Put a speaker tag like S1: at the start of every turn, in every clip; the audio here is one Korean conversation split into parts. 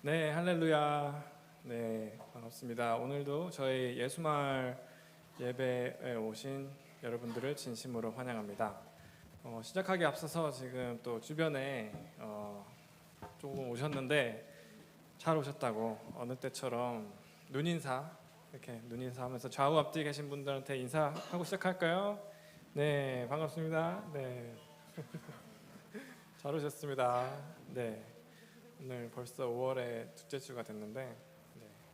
S1: 네, 할렐루야. 네, 반갑습니다. 오늘도 저희 예수마을 예배에 오신 여러분들을 진심으로 환영합니다. 시작하기 앞서서 지금 또 주변에 조금 오셨는데 잘 오셨다고 어느 때처럼 이렇게 눈인사하면서 좌우 앞뒤 계신 분들한테 인사하고 시작할까요? 네, 반갑습니다. 네, 잘 오셨습니다. 네. 오늘 벌써 5월의 둘째 주가 됐는데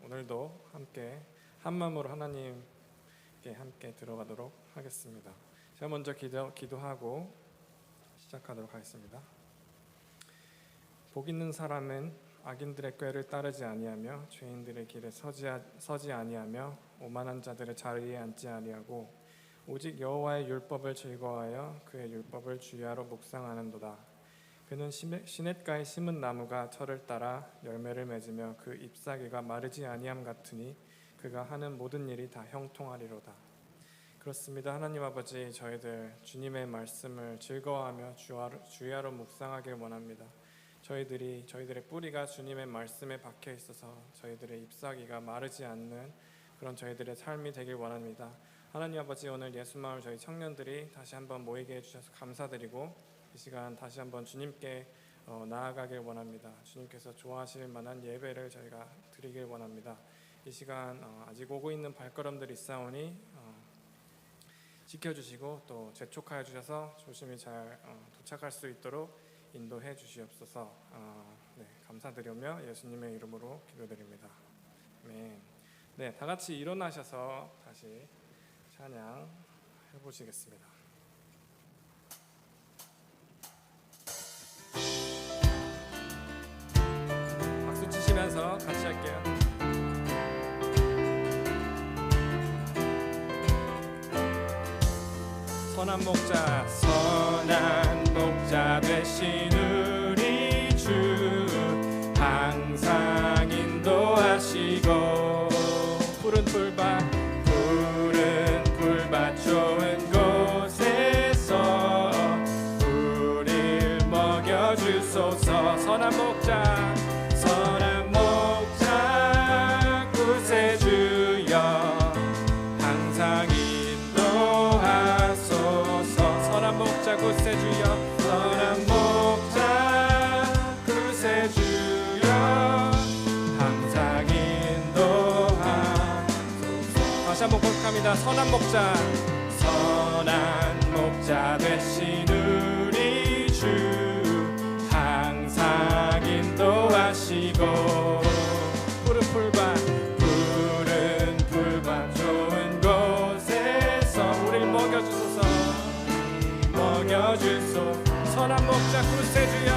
S1: 오늘도 함께 한 마음으로 하나님께 함께 들어가도록 하겠습니다. 제가 먼저 기도하고 시작하도록 하겠습니다. 복 있는 사람은 악인들의 꾀를 따르지 아니하며 죄인들의 길에 서지 아니하며 오만한 자들의 자리에 앉지 아니하고 오직 여호와의 율법을 즐거워하여 그의 율법을 주야로 묵상하는도다. 그는 시냇가에 심은 나무가 철을 따라 열매를 맺으며 그 잎사귀가 마르지 아니함 같으니 그가 하는 모든 일이 다 형통하리로다. 그렇습니다. 하나님 아버지, 저희들 주님의 말씀을 즐거워하며 주야로 묵상하길 원합니다. 저희들의 뿌리가 주님의 말씀에 박혀 있어서 저희들의 잎사귀가 마르지 않는 그런 저희들의 삶이 되길 원합니다. 하나님 아버지, 오늘 예수마을 저희 청년들이 다시 한번 모이게 해주셔서 감사드리고 이 시간 다시 한번 주님께 나아가길 원합니다. 주님께서 좋아하실 만한 예배를 저희가 드리길 원합니다. 이 시간 아직 오고 있는 발걸음들이 있사오니 지켜주시고 또 재촉하여 주셔서 조심히 잘 도착할 수 있도록 인도해 주시옵소서. 감사드리며 예수님의 이름으로 기도드립니다. 네, 다 같이 일어나셔서 다시 찬양 해보시겠습니다. 박수 치시면서 같이 할게요. 선한 목자 되신 우리 주 항상 인도하시고 푸른 풀밭 좋은 곳에서 우릴 먹여주소서. 선한 목자 구세주여 항상 인도하소서. 선한 목자 구세주여 항상 인도하소서. 다시 한번 고백합니다. 선한 목자 되신 우리 주 항상 인도하시고 푸른 풀밭 좋은 곳에서 우릴 먹여주소서. 선한 목자 구세주여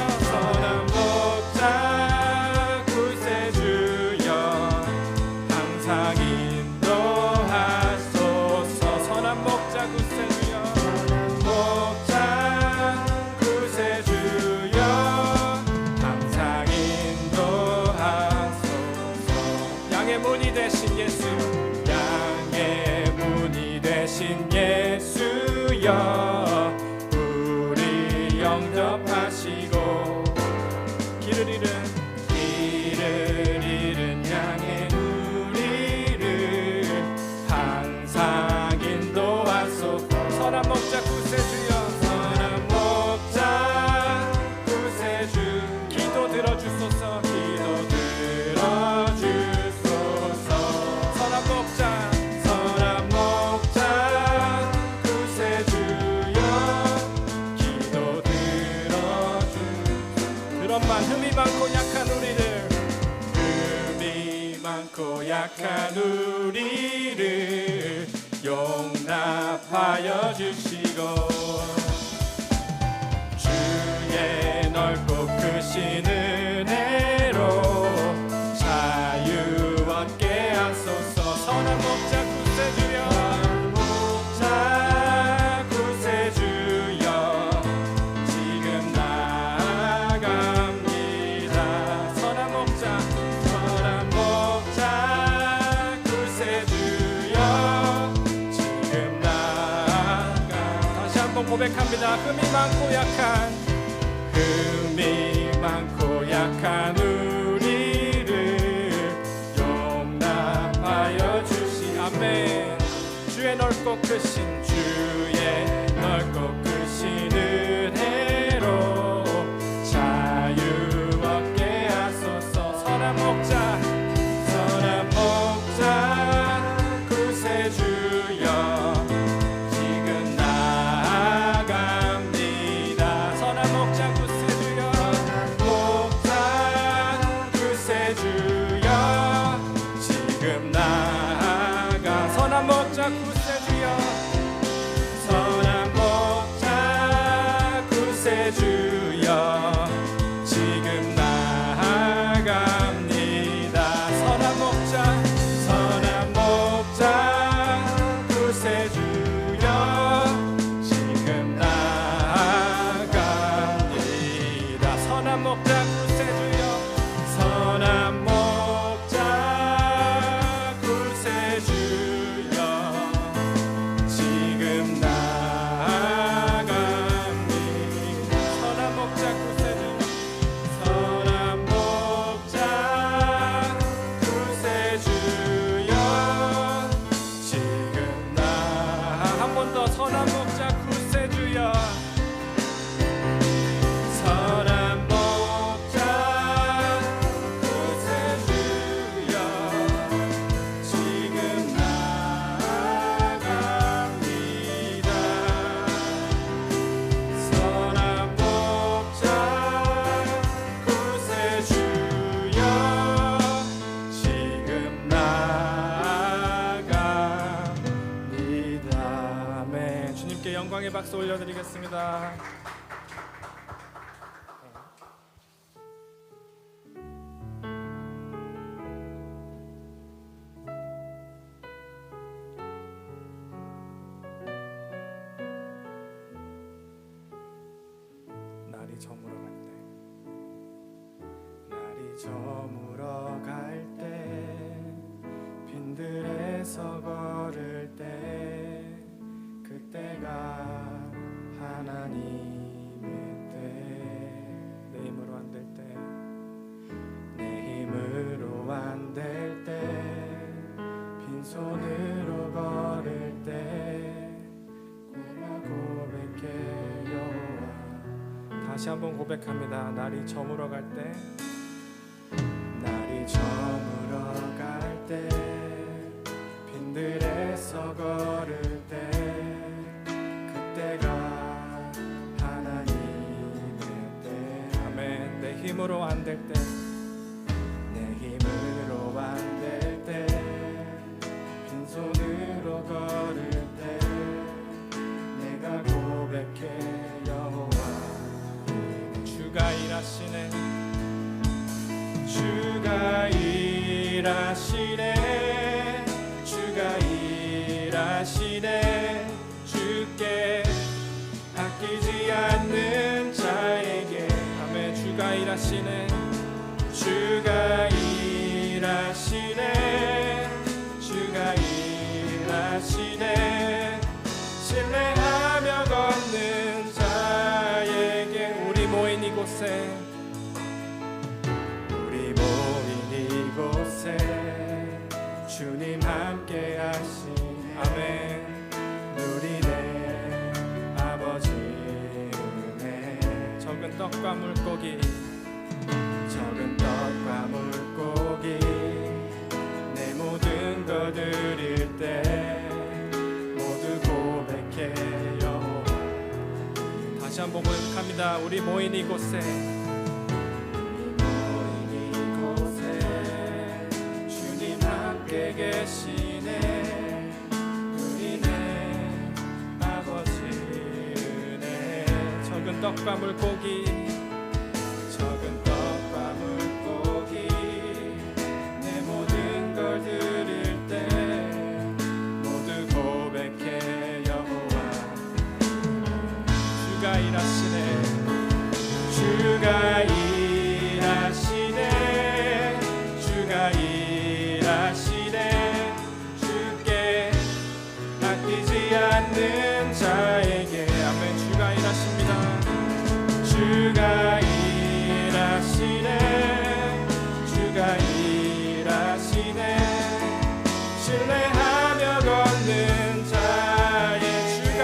S1: 항상 인도하소서. 선한 목자 구세주여 항상 인도하소서. 양의 문이 되신 예수여 우리 영접하시고 길을 잃은 양의 우리를 항상 인도하소서. 선한 목자 구세주 기도 들어주소서. 선한 목자 구세주여 기도 들어주소서. 그런만 흠이 많고 약한 우리를 용납하여 주시고 주의 넓고 크신 은혜로 자유 얻게 하소서. 선한 목자 구세주여 지금 나아갑니다. 선한 목자 구세주여 지금 나아가. 다시 한번 고백합니다. 흠이 많고 약한 우리를 주의 넓고 크신 은혜로 자유 얻게 하소서. 선한 목자 구세주여 지금 나아갑니다. 선한 목자 구세주여 지금 나아가. 선한 목자 구세주여 선한 목자 구세주여 지금 나아갑니다. 선한 목자 구세주여 지금 나아갑니다. 선한 목자 구세주여 선한 목자 구세주여 지금 나아갑니다. 선한 목자 구세주여 선한 목자 구세주여 지금 한 번 더. 선한 목자 구세주여 선한 목자 구세주여 지금 나아갑니다. 선한 목자 구세주여 지금 나아갑니다. 아멘. 주님께 영광의 박수 올려드리겠습니다. 날이 저물어 갈 때, 날이 저물어 갈 때, 빈들에서 걸을 때, 그때가 하나님의 때. 내 힘으로 안 될 때, 내 힘으로 안 될 때, 빈손으로 걸을 때, 고백해 여호와. 다시 한번 고백합니다. 날이 저물어 갈 때, 날이 저물어 갈 때, 빈들에서 걸을 때, 그때가 하나님의 때. 아멘. 내 힘으로 안 될 때, 내 힘으로 안 될 때, 빈손으로 걸을 때, 내가 고백해 여호와. 주가 일하시네, 주가 일하시네, 주가 일하시네. 주께 아끼지 않는 자에게. 아멘. 주가 일하시네, 주가 일하시네, 주가 일하시네. 신뢰하며 걷는 자에게. 우리 모인 이곳에, 우리 모인 이곳에 주님 함께 하신. 아멘. 누리네 아버지 은혜. 적은 떡과 물고기, 적은 떡과 물고기, 내 모든 것 드릴 때 모두 고백해 여호와. 다시 한번 고백합니다. 우리 모인 이곳에, 주님 함께 계시네. 누리네 아버지 은혜. 적은 떡과 물고기, 적은 떡과 물고기, 내 모든 걸 드릴 때 모두 고백해 여호와. 주가 일하시네, 주가 일하시네, 주가 일하시네. 주께 아끼지 않는 자에게. 아멘. 주가 일하십니다. 주가 일하시네, 주가 일하시네. 신뢰하며 걷는 자의. 주가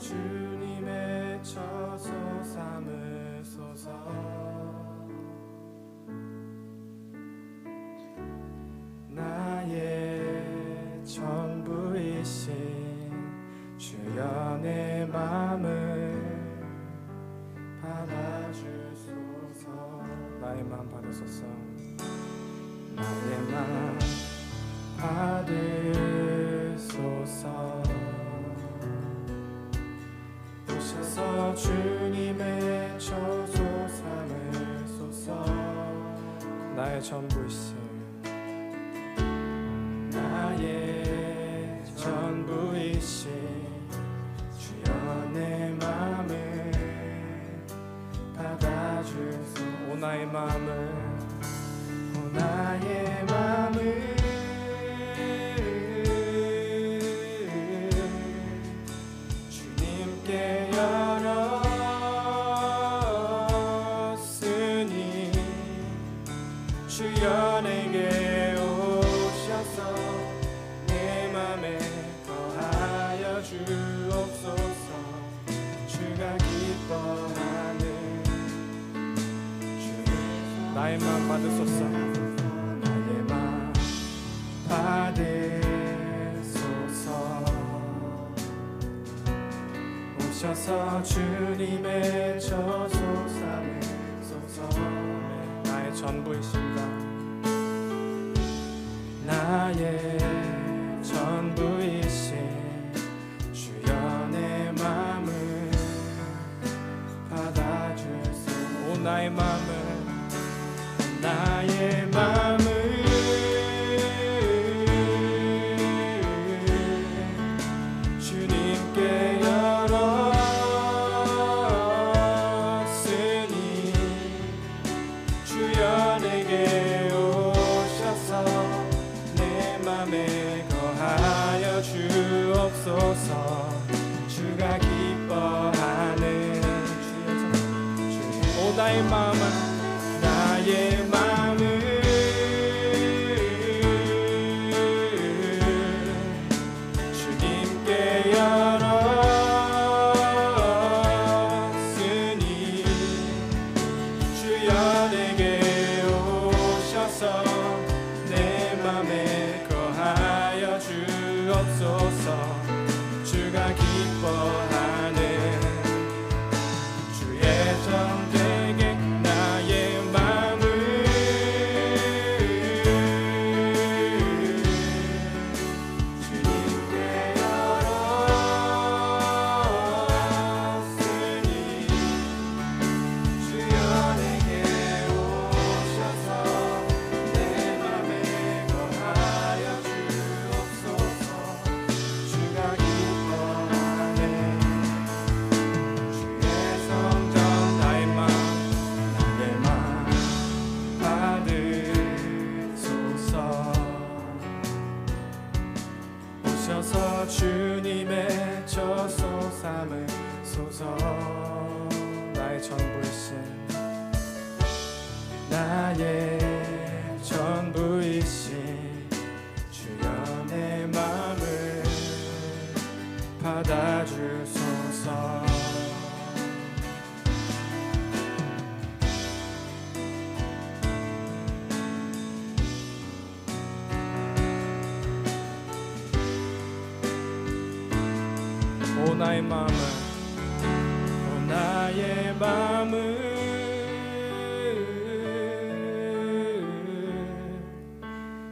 S1: 주님의 처소 삼으소서. 나의 전부이신 주여 내 맘을 받아주소서. 나의 맘 받으소서. 나의 맘 받으소서. 오셔서 주님의 처소 삼으소서. 나의 전부이신 나의 전부이신 주여 내 맘을 받아주소. 오 나의 맘을, 오 나의 맘을 주님께 열었으니 주여 내게 오셔서 내 맘에 거하여 주옵소서. 주가 기뻐하는 나의 맘 받으소서. 나의 맘 받으소서. 오셔서 주님의 처소 삼으소서. 나의 전부이신가. 나의 전부이신 주여 내 맘을 받아주소서. 오 나의 맘을, 나의 맘을 주님께 열었으니 주여 내게 오셔서 내 맘에 거하여 주옵소서. 주가 기뻐하는 오 나의 맘을, 나의 맘을 주님께 열었으니 주여 내게 오셔서 내 맘에 거하여 주옵소서. 주가 기뻐하는 주의 정되게 나의 맘을 주님께 열었으니 주여 내게 오셔서 내 맘에 거하여 주옵소서. 주가 기뻐하네 주의 성전. 나의 맘, 나의 맘 받으소서. 오셔서 주님의 처소 삼으소서. 나의 전부이신 나의 전부이신 주여 내 맘을 받아주소서. 오 나의 맘을, 오 나의 맘을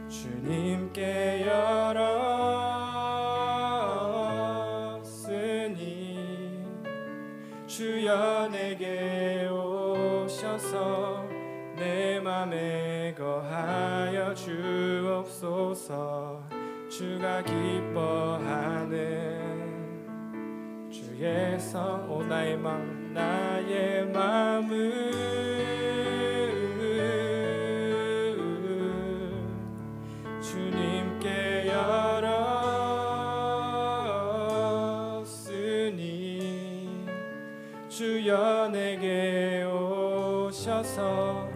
S1: 주님께 열었으니 주여 내게 오셔서 내 맘에 거하여 주옵소서. 주가 기뻐하는 주의 성. 오 나의 맘, 나의 맘을 주님께 열었으니 주여 내게 오셔서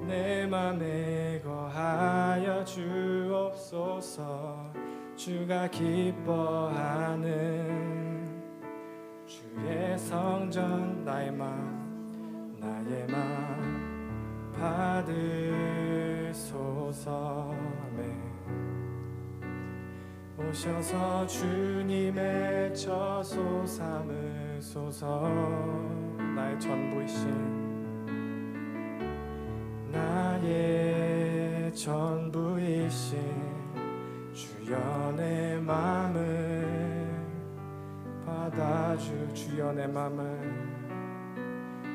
S1: 내 맘에 거하여 주옵소서. 주가 기뻐하는 주의 성전 나의 맘 받으소서. 아멘. 오셔서 주님의 처소 삼으소서. 나의 전부이신 나의 전부이신 주여 내 맘을 받아주. 주여 내 맘을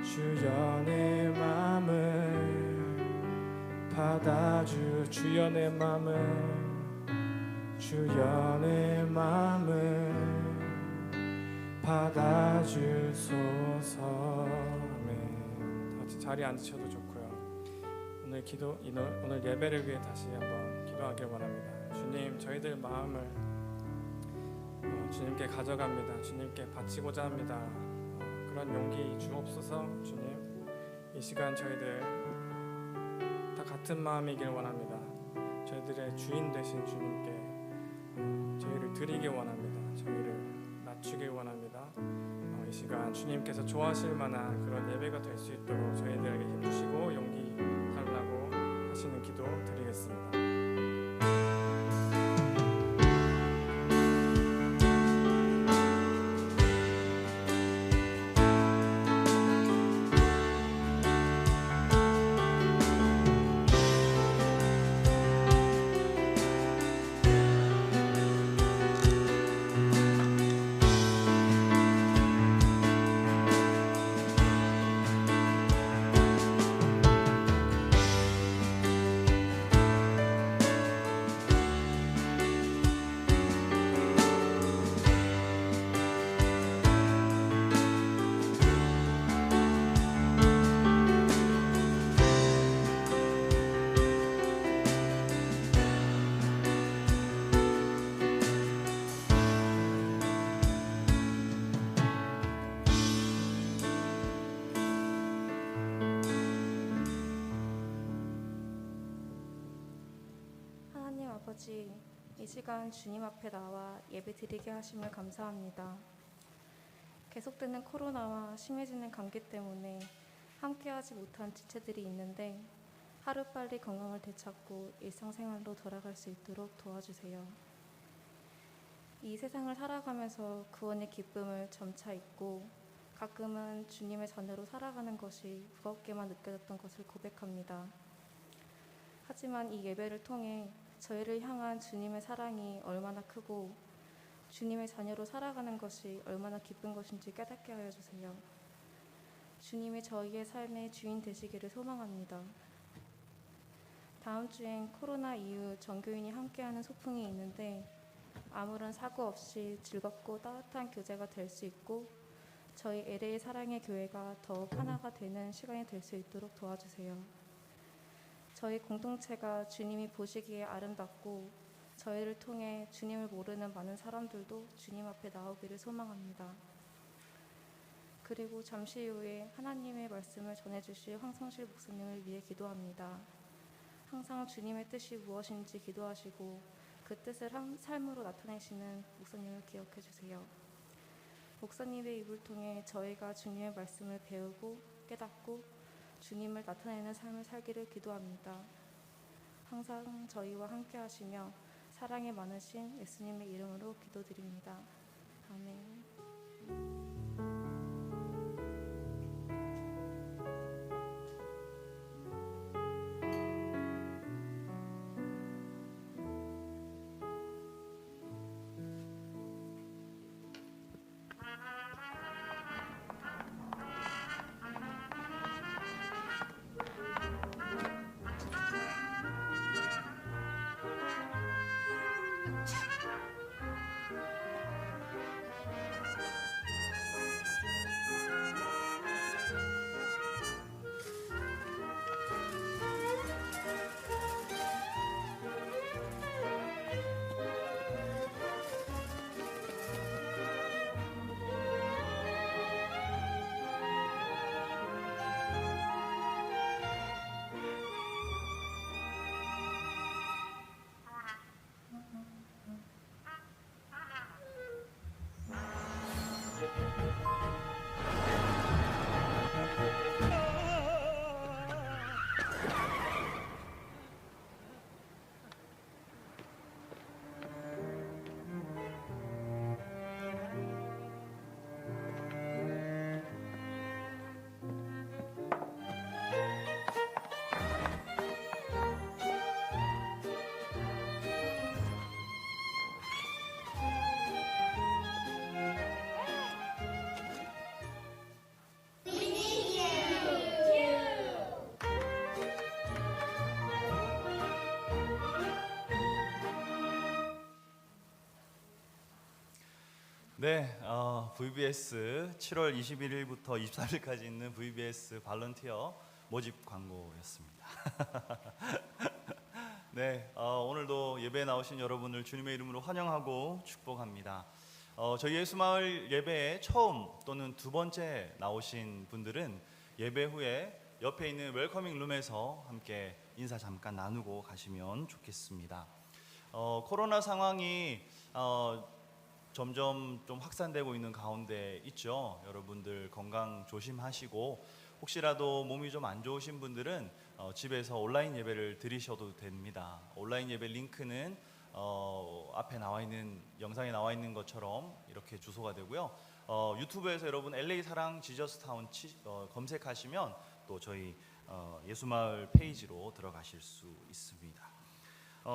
S1: 주여 내 맘을 받아주. 주여 내 맘을 주여 내 맘을 받아주소서. 아멘. 같이 자리에 앉으셔도 좋고요. 오늘 예배를 위해 다시 한번 기도하길 원합니다. 주님, 저희들 마음을 주님께 가져갑니다. 주님께 바치고자 합니다. 그런 용기 주옵소서. 주님, 이 시간 저희들 다 같은 마음이길 원합니다. 저희들의 주인 되신 주님께 저희를 드리길 원합니다. 저희를 낮추길 원합니다. 이 시간 주님께서 좋아하실 만한 그런 예배가 될 수 있도록 저희들에게 힘주시고 용기 달라고 하시는 기도 드리겠습니다.
S2: 아버지, 이 시간 주님 앞에 나와 예배 드리게 하심을 감사합니다. 계속되는 코로나와 심해지는 감기 때문에 함께하지 못한 지체들이 있는데 하루빨리 건강을 되찾고 일상생활로 돌아갈 수 있도록 도와주세요. 이 세상을 살아가면서 구원의 기쁨을 점차 잊고 가끔은 주님의 자녀로 살아가는 것이 무겁게만 느껴졌던 것을 고백합니다. 하지만 이 예배를 통해 저희를 향한 주님의 사랑이 얼마나 크고 주님의 자녀로 살아가는 것이 얼마나 기쁜 것인지 깨닫게 하여 주세요. 주님이 저희의 삶의 주인 되시기를 소망합니다. 다음 주엔 코로나 이후 전교인이 함께하는 소풍이 있는데 아무런 사고 없이 즐겁고 따뜻한 교제가 될 수 있고 저희 LA 사랑의 교회가 더욱 하나가 되는 시간이 될 수 있도록 도와주세요. 저희 공동체가 주님이 보시기에 아름답고 저희를 통해 주님을 모르는 많은 사람들도 주님 앞에 나오기를 소망합니다. 그리고 잠시 후에 하나님의 말씀을 전해주실 황성실 목사님을 위해 기도합니다. 항상 주님의 뜻이 무엇인지 기도하시고 그 뜻을 삶으로 나타내시는 목사님을 기억해 주세요. 목사님의 입을 통해 저희가 주님의 말씀을 배우고 깨닫고 주님을 나타내는 삶을 살기를 기도합니다. 항상 저희와 함께 하시며 사랑이 많으신 예수님의 이름으로 기도드립니다. 아멘.
S3: 네, VBS 7월 21일부터 23일까지 있는 VBS 발런티어 모집 광고였습니다. 네, 오늘도 예배에 나오신 여러분을 주님의 이름으로 환영하고 축복합니다. 저희 예수마을 예배에 처음 또는 두 번째 나오신 분들은 예배 후에 옆에 있는 웰커밍 룸에서 함께 인사 잠깐 나누고 가시면 좋겠습니다. 코로나 상황이 점점 좀 확산되고 있는 가운데 있죠. 여러분들 건강 조심하시고 혹시라도 몸이 좀 안 좋으신 분들은 집에서 온라인 예배를 드리셔도 됩니다. 온라인 예배 링크는 앞에 나와 있는 영상에 나와 있는 것처럼 이렇게 주소가 되고요. 유튜브에서 여러분 LA 사랑 지저스타운 검색하시면 또 저희 예수마을 페이지로 들어가실 수 있습니다.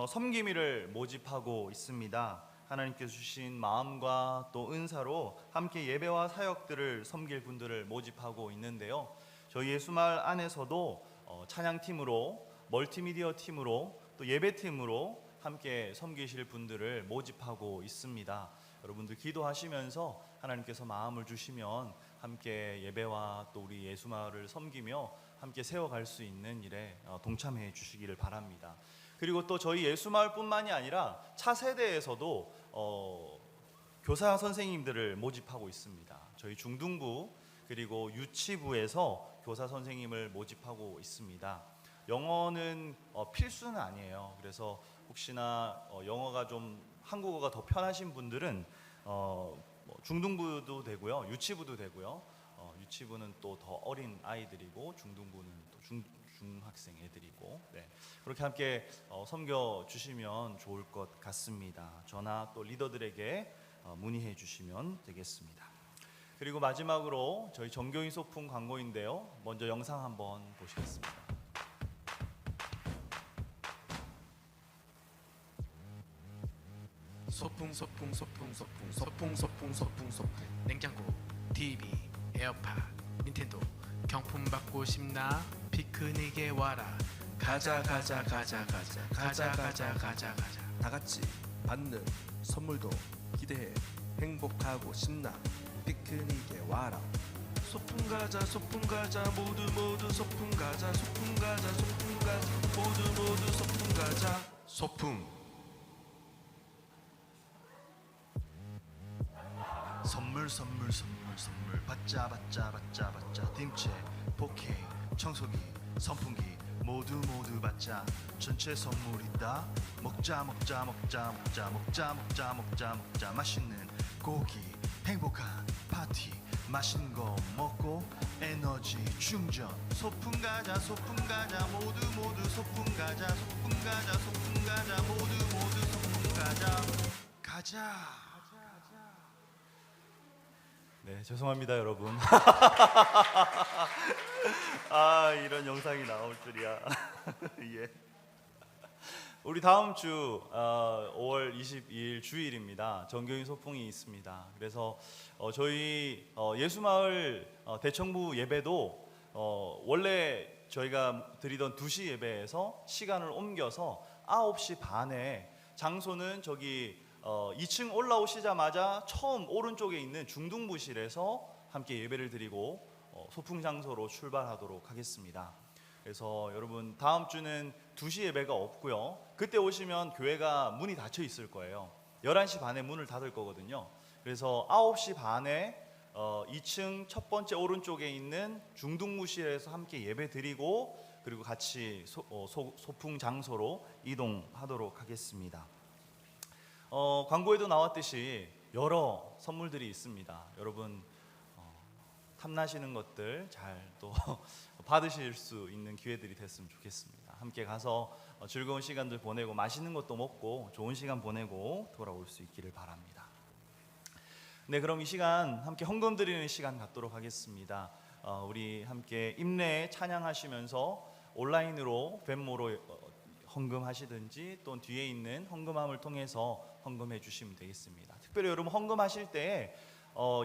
S3: 섬김이를 모집하고 있습니다. 하나님께서 주신 마음과 또 은사로 함께 예배와 사역들을 섬길 분들을 모집하고 있는데요. 저희 예수마을 안에서도 찬양팀으로, 멀티미디어 팀으로, 또 예배팀으로 함께 섬기실 분들을 모집하고 있습니다. 여러분들 기도하시면서 하나님께서 마음을 주시면 함께 예배와 또 우리 예수마을을 섬기며 함께 세워갈 수 있는 일에 동참해 주시기를 바랍니다. 그리고 또 저희 예수마을뿐만이 아니라 차세대에서도 교사 선생님들을 모집하고 있습니다. 저희 중등부 그리고 유치부에서 교사 선생님을 모집하고 있습니다. 영어는 필수는 아니에요. 그래서 혹시나 영어가 좀 한국어가 더 편하신 분들은 중등부도 되고요, 유치부도 되고요. 유치부는 또 더 어린 아이들이고 중등부는 또 중학생 애들이고, 네, 그렇게 함께 섬겨 주시면 좋을 것 같습니다. 저나 또 리더들에게 문의해 주시면 되겠습니다. 그리고 마지막으로 저희 정교인 소풍 광고인데요. 먼저 영상 한번 보시겠습니다.
S4: 소풍 냉장고, TV, 에어팟, 닌텐도 경품 받고 싶나? 피크닉에 와라. 가자 다 같이 받는 선물도 기대해. 행복하고 신나. 피크닉에 와라. 소풍 가자 모두 소풍 가자 모두 소풍 가자. 소풍.
S5: 선물 받자 딤체, 포케, 청소기, 선풍기 모두 받자. 전체 선물 있다. 먹자 맛있는 고기, 행복한 파티, 맛있는 거 먹고 에너지 충전. 소풍 가자 모두 소풍 가자 모두 소풍 가자.
S3: 네, 죄송합니다, 여러분. 이런 영상이 나올 줄이야. 예. 우리 다음 주 5월 22일 주일입니다. 정교인 소풍이 있습니다. 그래서 저희 예수마을 대청부 예배도 원래 저희가 드리던 2시 예배에서 시간을 옮겨서 9시 반에, 장소는 저기 2층 올라오시자마자 처음 오른쪽에 있는 중등부실에서 함께 예배를 드리고 소풍 장소로 출발하도록 하겠습니다. 그래서 여러분 다음 주는 2시 예배가 없고요. 그때 오시면 교회가 문이 닫혀 있을 거예요. 11시 반에 문을 닫을 거거든요. 그래서 9시 반에 2층 첫 번째 오른쪽에 있는 중등부실에서 함께 예배 드리고 그리고 같이 소풍 장소로 이동하도록 하겠습니다. 광고에도 나왔듯이 여러 선물들이 있습니다. 여러분 탐나시는 것들 잘 또 받으실 수 있는 기회들이 됐으면 좋겠습니다. 함께 가서 즐거운 시간들 보내고 맛있는 것도 먹고 좋은 시간 보내고 돌아올 수 있기를 바랍니다. 네, 그럼 이 시간 함께 헌금 드리는 시간 갖도록 하겠습니다. 우리 함께 임례 찬양하시면서 온라인으로 벤모로 헌금하시든지 또 뒤에 있는 헌금함을 통해서 헌금해 주시면 되겠습니다. 특별히 여러분 헌금하실 때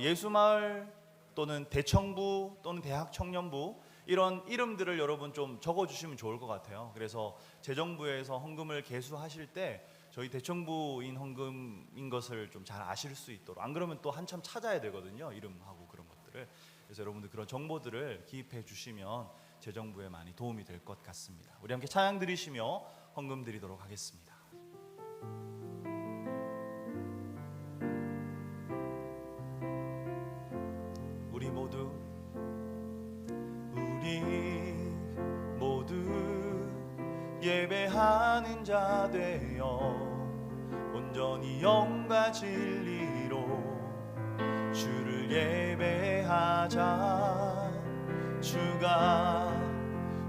S3: 예수마을 또는 대청부 또는 대학청년부 이런 이름들을 여러분 좀 적어주시면 좋을 것 같아요. 그래서 재정부에서 헌금을 개수하실 때 저희 대청부인 헌금인 것을 좀 잘 아실 수 있도록, 안 그러면 또 한참 찾아야 되거든요, 이름하고 그런 것들을. 그래서 여러분들 그런 정보들을 기입해 주시면 재정부에 많이 도움이 될 것 같습니다. 우리 함께 찬양 드리시며 헌금 드리도록 하겠습니다. 우리 모두 예배하는 자 되어 온전히 영과 진리로 주를 예배하자. 주가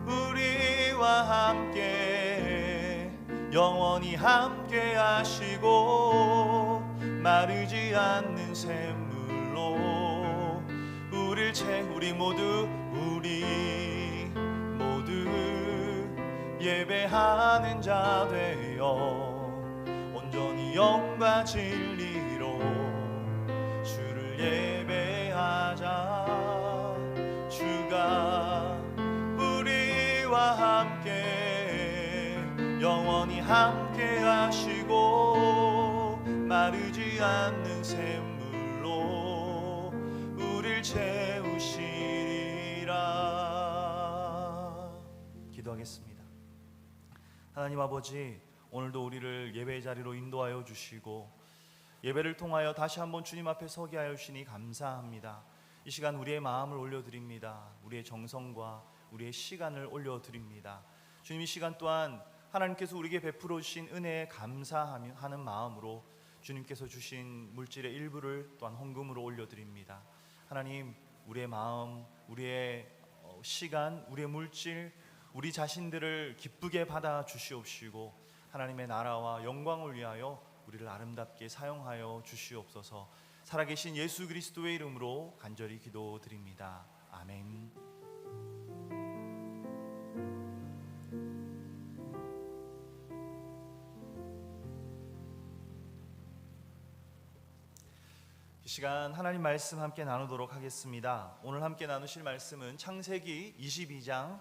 S3: 우리와 함께 영원히 함께 하시고 마르지 않는 샘물로 우리 모두 예배하는 자 되어 온전히 영과 진리로 주를 예배하자. 주가 우리와 함께 영원히 함께 하시고 마르지 않는 샘물로 우릴 채우시리라. 기도하겠습니다. 하나님 아버지, 오늘도 우리를 예배의 자리로 인도하여 주시고 예배를 통하여 다시 한번 주님 앞에 서게 하여 주시니 감사합니다. 이 시간 우리의 마음을 올려드립니다. 우리의 정성과 우리의 시간을 올려드립니다. 주님, 이 시간 또한 하나님께서 우리에게 베풀어 주신 은혜에 감사하는 마음으로 주님께서 주신 물질의 일부를 또한 헌금으로 올려드립니다. 하나님, 우리의 마음, 우리의 시간, 우리의 물질, 우리 자신들을 기쁘게 받아 주시옵시고 하나님의 나라와 영광을 위하여 우리를 아름답게 사용하여 주시옵소서. 살아계신 예수 그리스도의 이름으로 간절히 기도드립니다. 아멘. 이 시간 하나님 말씀 함께 나누도록 하겠습니다. 오늘 함께 나누실 말씀은 창세기 22장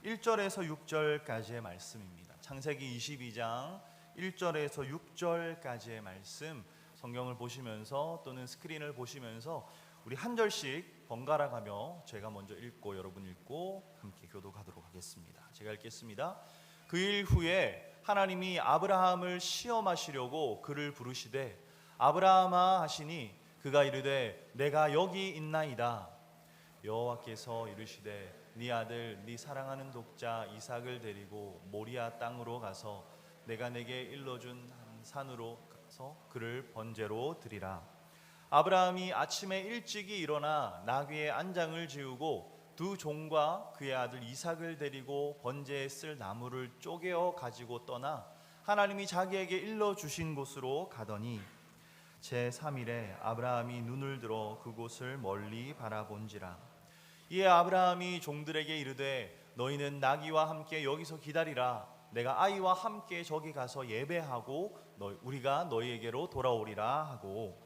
S3: 1절에서 6절까지의 말씀입니다. 창세기 22장 1절에서 6절까지의 말씀, 성경을 보시면서 또는 스크린을 보시면서 우리 한 절씩 번갈아 가며 제가 먼저 읽고 여러분 읽고 함께 교독하도록 하겠습니다. 제가 읽겠습니다. 그 일 후에 하나님이 아브라함을 시험하시려고 그를 부르시되 아브라함아 하시니 그가 이르되 내가 여기 있나이다. 여호와께서 이르시되 네 아들 네 사랑하는 독자 이삭을 데리고 모리아 땅으로 가서 내가 내게 일러준 한 산으로 가서 그를 번제로 드리라. 아브라함이 아침에 일찍이 일어나 나귀의 안장을 지우고 두 종과 그의 아들 이삭을 데리고 번제에 쓸 나무를 쪼개어 가지고 떠나 하나님이 자기에게 일러주신 곳으로 가더니 제3일에 아브라함이 눈을 들어 그곳을 멀리 바라본지라. 이에 아브라함이 종들에게 이르되 너희는 나귀와 함께 여기서 기다리라. 내가 아이와 함께 저기 가서 예배하고 우리가 너희에게로 돌아오리라 하고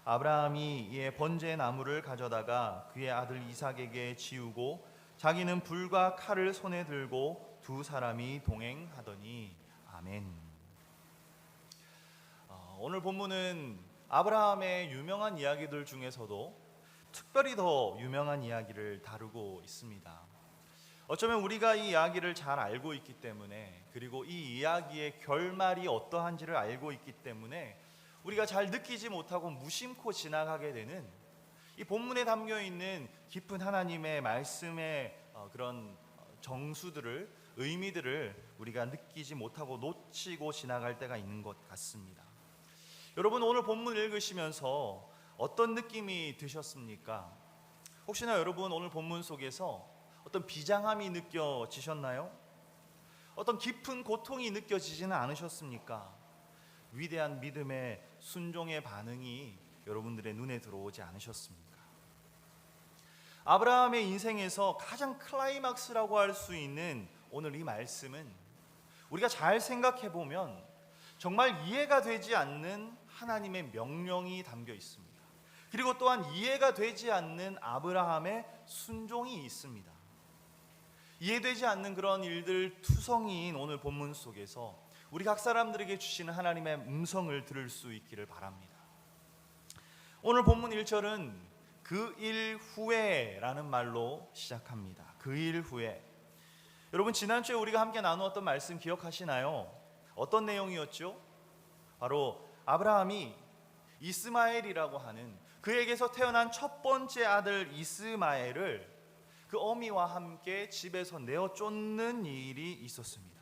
S3: 아브라함이 이에 번제 나무를 가져다가 그의 아들 이삭에게 지우고 자기는 불과 칼을 손에 들고 두 사람이 동행하더니. 아멘. 오늘 본문은 아브라함의 유명한 이야기들 중에서도 특별히 더 유명한 이야기를 다루고 있습니다. 어쩌면 우리가 이 이야기를 잘 알고 있기 때문에, 그리고 이 이야기의 결말이 어떠한지를 알고 있기 때문에 우리가 잘 느끼지 못하고 무심코 지나가게 되는 이 본문에 담겨 있는 깊은 하나님의 말씀의 그런 정수들을, 의미들을 우리가 느끼지 못하고 놓치고 지나갈 때가 있는 것 같습니다. 여러분, 오늘 본문 읽으시면서 어떤 느낌이 드셨습니까? 혹시나 여러분 오늘 본문 속에서 어떤 비장함이 느껴지셨나요? 어떤 깊은 고통이 느껴지지는 않으셨습니까? 위대한 믿음의 순종의 반응이 여러분들의 눈에 들어오지 않으셨습니까? 아브라함의 인생에서 가장 클라이막스라고 할 수 있는 오늘 이 말씀은 우리가 잘 생각해 보면 정말 이해가 되지 않는 하나님의 명령이 담겨 있습니다. 그리고 또한 이해가 되지 않는 아브라함의 순종이 있습니다. 이해되지 않는 그런 일들 투성이인 오늘 본문 속에서 우리 각 사람들에게 주시는 하나님의 음성을 들을 수 있기를 바랍니다. 오늘 본문 1절은 그 일 후에라는 말로 시작합니다. 그 일 후에. 여러분, 지난주에 우리가 함께 나누었던 말씀 기억하시나요? 어떤 내용이었죠? 바로 아브라함이 이스마엘이라고 하는 그에게서 태어난 첫 번째 아들 이스마엘을 그 어미와 함께 집에서 내어 쫓는 일이 있었습니다.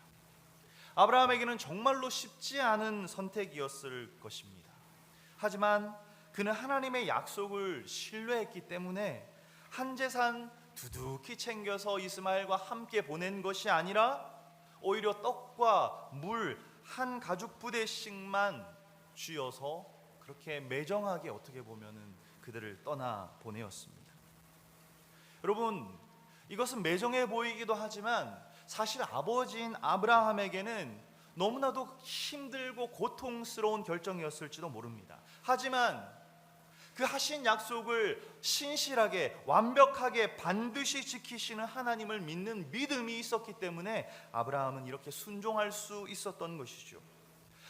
S3: 아브라함에게는 정말로 쉽지 않은 선택이었을 것입니다. 하지만 그는 하나님의 약속을 신뢰했기 때문에 한 재산 두둑히 챙겨서 이스마엘과 함께 보낸 것이 아니라 오히려 떡과 물 한 가죽 부대씩만 쥐어서 그렇게 매정하게 어떻게 보면은 그들을 떠나 보내었습니다. 여러분, 이것은 매정해 보이기도 하지만 사실 아버지인 아브라함에게는 너무나도 힘들고 고통스러운 결정이었을지도 모릅니다. 하지만 그 하신 약속을 신실하게 완벽하게 반드시 지키시는 하나님을 믿는 믿음이 있었기 때문에 아브라함은 이렇게 순종할 수 있었던 것이죠.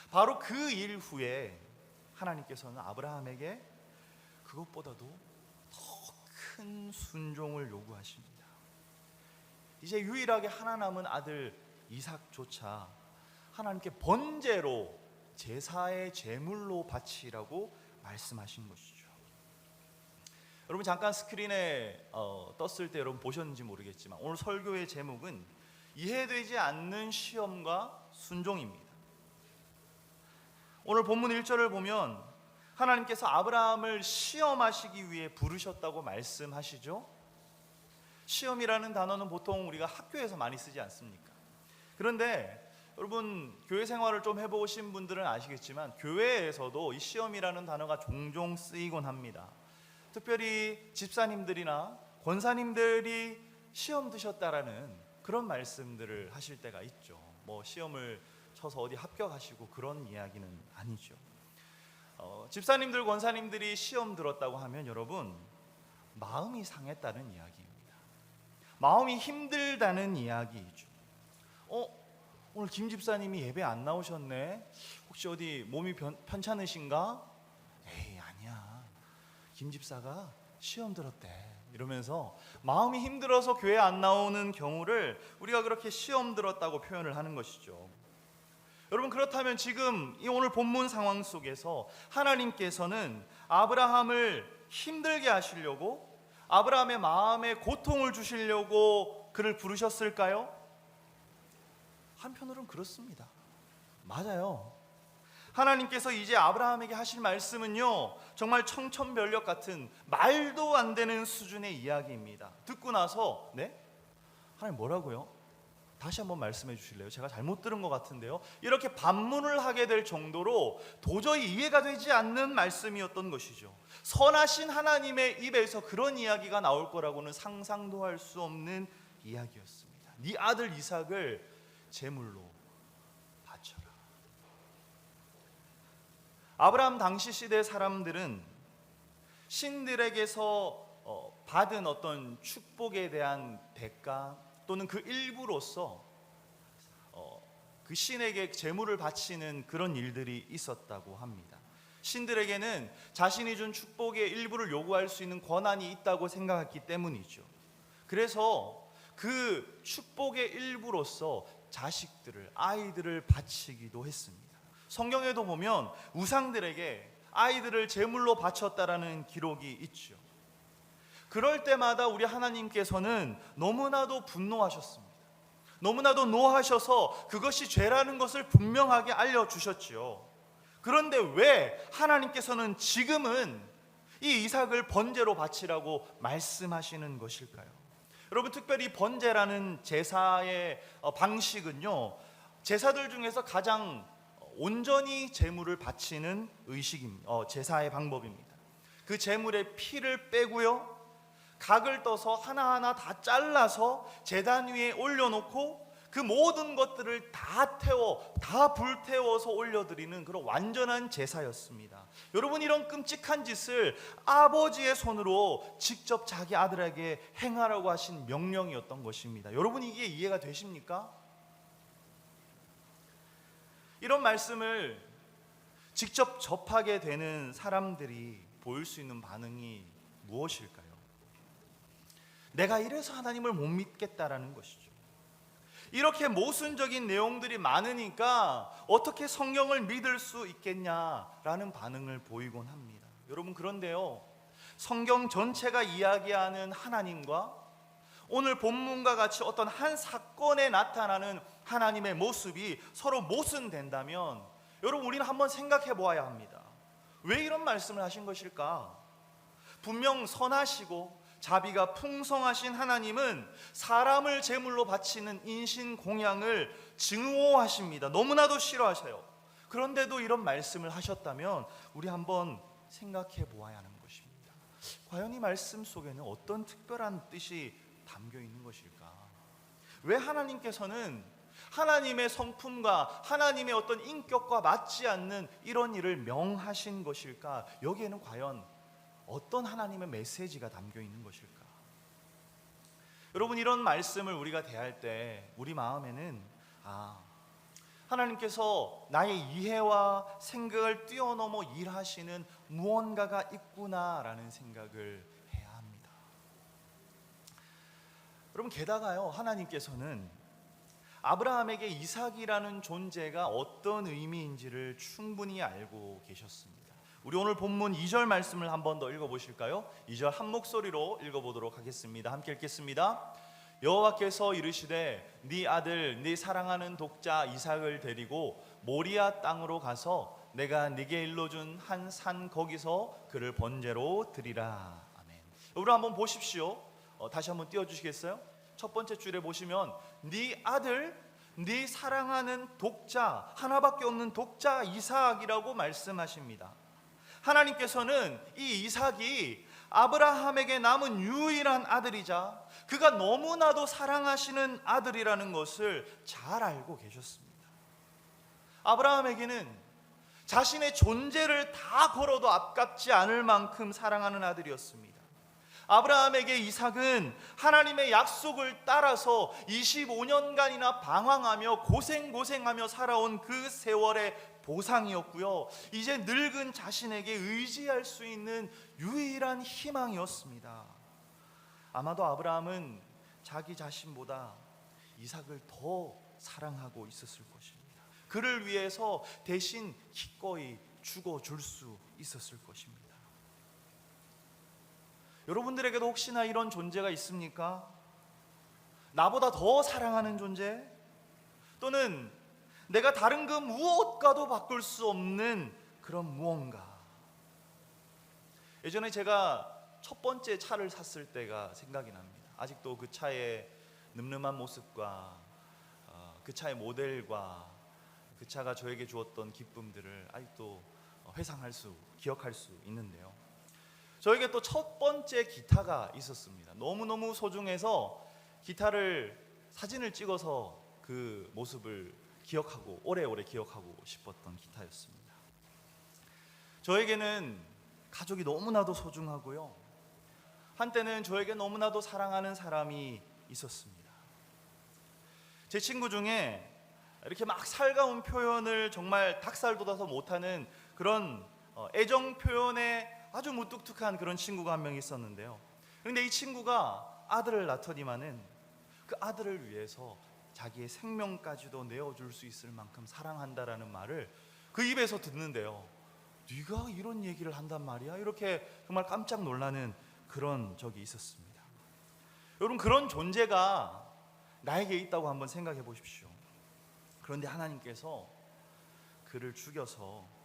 S3: 바로 그 일 후에 하나님께서는 아브라함에게 그것보다도 더 큰 순종을 요구하십니다. 이제 유일하게 하나 남은 아들 이삭조차 하나님께 번제로 제사의 제물로 바치라고 말씀하신 것이죠. 여러분, 잠깐 스크린에 떴을 때 여러분 보셨는지 모르겠지만 오늘 설교의 제목은 이해되지 않는 시험과 순종입니다. 오늘 본문 1절을 보면 하나님께서 아브라함을 시험하시기 위해 부르셨다고 말씀하시죠. 시험이라는 단어는 보통 우리가 학교에서 많이 쓰지 않습니까? 그런데 여러분, 교회 생활을 좀 해보신 분들은 아시겠지만 교회에서도 이 시험이라는 단어가 종종 쓰이곤 합니다. 특별히 집사님들이나 권사님들이 시험 드셨다라는 그런 말씀들을 하실 때가 있죠. 뭐 시험을 쳐서 어디 합격하시고 그런 이야기는 아니죠. 집사님들, 권사님들이 시험 들었다고 하면 여러분, 마음이 상했다는 이야기입니다. 마음이 힘들다는 이야기이죠. 오늘 김 집사님이 예배 안 나오셨네. 혹시 어디 몸이 편찮으신가? 에이, 아니야. 김 집사가 시험 들었대. 이러면서 마음이 힘들어서 교회 안 나오는 경우를 우리가 그렇게 시험 들었다고 표현을 하는 것이죠. 여러분, 그렇다면 지금 이 오늘 본문 상황 속에서 하나님께서는 아브라함을 힘들게 하시려고, 아브라함의 마음에 고통을 주시려고 그를 부르셨을까요? 한편으로는 그렇습니다. 맞아요. 하나님께서 이제 아브라함에게 하실 말씀은요, 정말 청천벽력 같은 말도 안 되는 수준의 이야기입니다. 듣고 나서 하나님 뭐라고요? 다시 한번 말씀해 주실래요? 제가 잘못 들은 것 같은데요. 이렇게 반문을 하게 될 정도로 도저히 이해가 되지 않는 말씀이었던 것이죠. 선하신 하나님의 입에서 그런 이야기가 나올 거라고는 상상도 할 수 없는 이야기였습니다. 네 아들 이삭을 제물로 바쳐라. 아브라함 당시 시대 사람들은 신들에게서 받은 어떤 축복에 대한 대가 또는 그 일부로서 그 신에게 제물을 바치는 그런 일들이 있었다고 합니다. 신들에게는 자신이 준 축복의 일부를 요구할 수 있는 권한이 있다고 생각했기 때문이죠. 그래서 그 축복의 일부로서 자식들을, 아이들을 바치기도 했습니다. 성경에도 보면 우상들에게 아이들을 제물로 바쳤다라는 기록이 있죠. 그럴 때마다 우리 하나님께서는 너무나도 분노하셨습니다. 너무나도 노하셔서 그것이 죄라는 것을 분명하게 알려주셨지요. 그런데 왜 하나님께서는 지금은 이 이삭을 번제로 바치라고 말씀하시는 것일까요? 여러분, 특별히 번제라는 제사의 방식은요, 제사들 중에서 가장 온전히 제물을 바치는 의식입니다. 제사의 방법입니다. 그 제물의 피를 빼고요, 각을 떠서 하나하나 다 잘라서 제단 위에 올려놓고 그 모든 것들을 다 불태워서 올려드리는 그런 완전한 제사였습니다. 여러분, 이런 끔찍한 짓을 아버지의 손으로 직접 자기 아들에게 행하라고 하신 명령이었던 것입니다. 여러분, 이게 이해가 되십니까? 이런 말씀을 직접 접하게 되는 사람들이 보일 수 있는 반응이 무엇일까요? 내가 이래서 하나님을 못 믿겠다라는 것이죠. 이렇게 모순적인 내용들이 많으니까 어떻게 성경을 믿을 수 있겠냐라는 반응을 보이곤 합니다. 여러분, 그런데요, 성경 전체가 이야기하는 하나님과 오늘 본문과 같이 어떤 한 사건에 나타나는 하나님의 모습이 서로 모순된다면 여러분, 우리는 한번 생각해 보아야 합니다. 왜 이런 말씀을 하신 것일까? 분명 선하시고 자비가 풍성하신 하나님은 사람을 제물로 바치는 인신공양을 증오하십니다. 너무나도 싫어하셔요. 그런데도 이런 말씀을 하셨다면 우리 한번 생각해 보아야 하는 것입니다. 과연 이 말씀 속에는 어떤 특별한 뜻이 담겨 있는 것일까? 왜 하나님께서는 하나님의 성품과 하나님의 어떤 인격과 맞지 않는 이런 일을 명하신 것일까? 여기에는 과연 어떤 하나님의 메시지가 담겨 있는 것일까? 여러분, 이런 말씀을 우리가 대할 때 우리 마음에는 하나님께서 나의 이해와 생각을 뛰어넘어 일하시는 무언가가 있구나라는 생각을 해야 합니다. 여러분, 게다가요, 하나님께서는 아브라함에게 이삭이라는 존재가 어떤 의미인지를 충분히 알고 계셨습니다. 우리 오늘 본문 2절 말씀을 한 번 더 읽어보실까요? 2절 한 목소리로 읽어보도록 하겠습니다. 함께 읽겠습니다. 여호와께서 이르시되 네 아들 네 사랑하는 독자 이삭을 데리고 모리아 땅으로 가서 내가 네게 일러준 한 산 거기서 그를 번제로 드리라. 아멘. 우리 한번 보십시오. 다시 한번 띄워주시겠어요? 첫 번째 줄에 보시면 네 아들 네 사랑하는 독자, 하나밖에 없는 독자 이삭이라고 말씀하십니다. 하나님께서는 이 이삭이 아브라함에게 남은 유일한 아들이자 그가 너무나도 사랑하시는 아들이라는 것을 잘 알고 계셨습니다. 아브라함에게는 자신의 존재를 다 걸어도 아깝지 않을 만큼 사랑하는 아들이었습니다. 아브라함에게 이삭은 하나님의 약속을 따라서 25년간이나 방황하며 고생하며 살아온 그 세월의 보상이었고요, 이제 늙은 자신에게 의지할 수 있는 유일한 희망이었습니다. 아마도 아브라함은 자기 자신보다 이삭을 더 사랑하고 있었을 것입니다. 그를 위해서 대신 기꺼이 죽어줄 수 있었을 것입니다. 여러분들에게도 혹시나 이런 존재가 있습니까? 나보다 더 사랑하는 존재? 또는 내가 다른 그 무엇과도 바꿀 수 없는 그런 무언가. 예전에 제가 첫 번째 차를 샀을 때가 생각이 납니다. 아직도 그 차의 늠름한 모습과 그 차의 모델과 그 차가 저에게 주었던 기쁨들을 아직도 기억할 수 있는데요. 저에게 또 첫 번째 기타가 있었습니다. 너무너무 소중해서 사진을 찍어서 그 모습을 기억하고 오래오래 기억하고 싶었던 기타였습니다. 저에게는 가족이 너무나도 소중하고요, 한때는 저에게 너무나도 사랑하는 사람이 있었습니다. 제 친구 중에 이렇게 막 살가운 표현을 정말 닭살 돋아서 못하는 그런 애정 표현에 아주 무뚝뚝한 그런 친구가 한 명 있었는데요. 그런데 이 친구가 아들을 낳더니만은 그 아들을 위해서 자기의 생명까지도 내어줄 수 있을 만큼 사랑한다라는 말을 그 입에서 듣는데요, 네가 이런 얘기를 한단 말이야? 이렇게 정말 깜짝 놀라는 그런 적이 있었습니다. 여러분, 그런 존재가 나에게 있다고 한번 생각해 보십시오. 그런데 하나님께서 그를 죽여서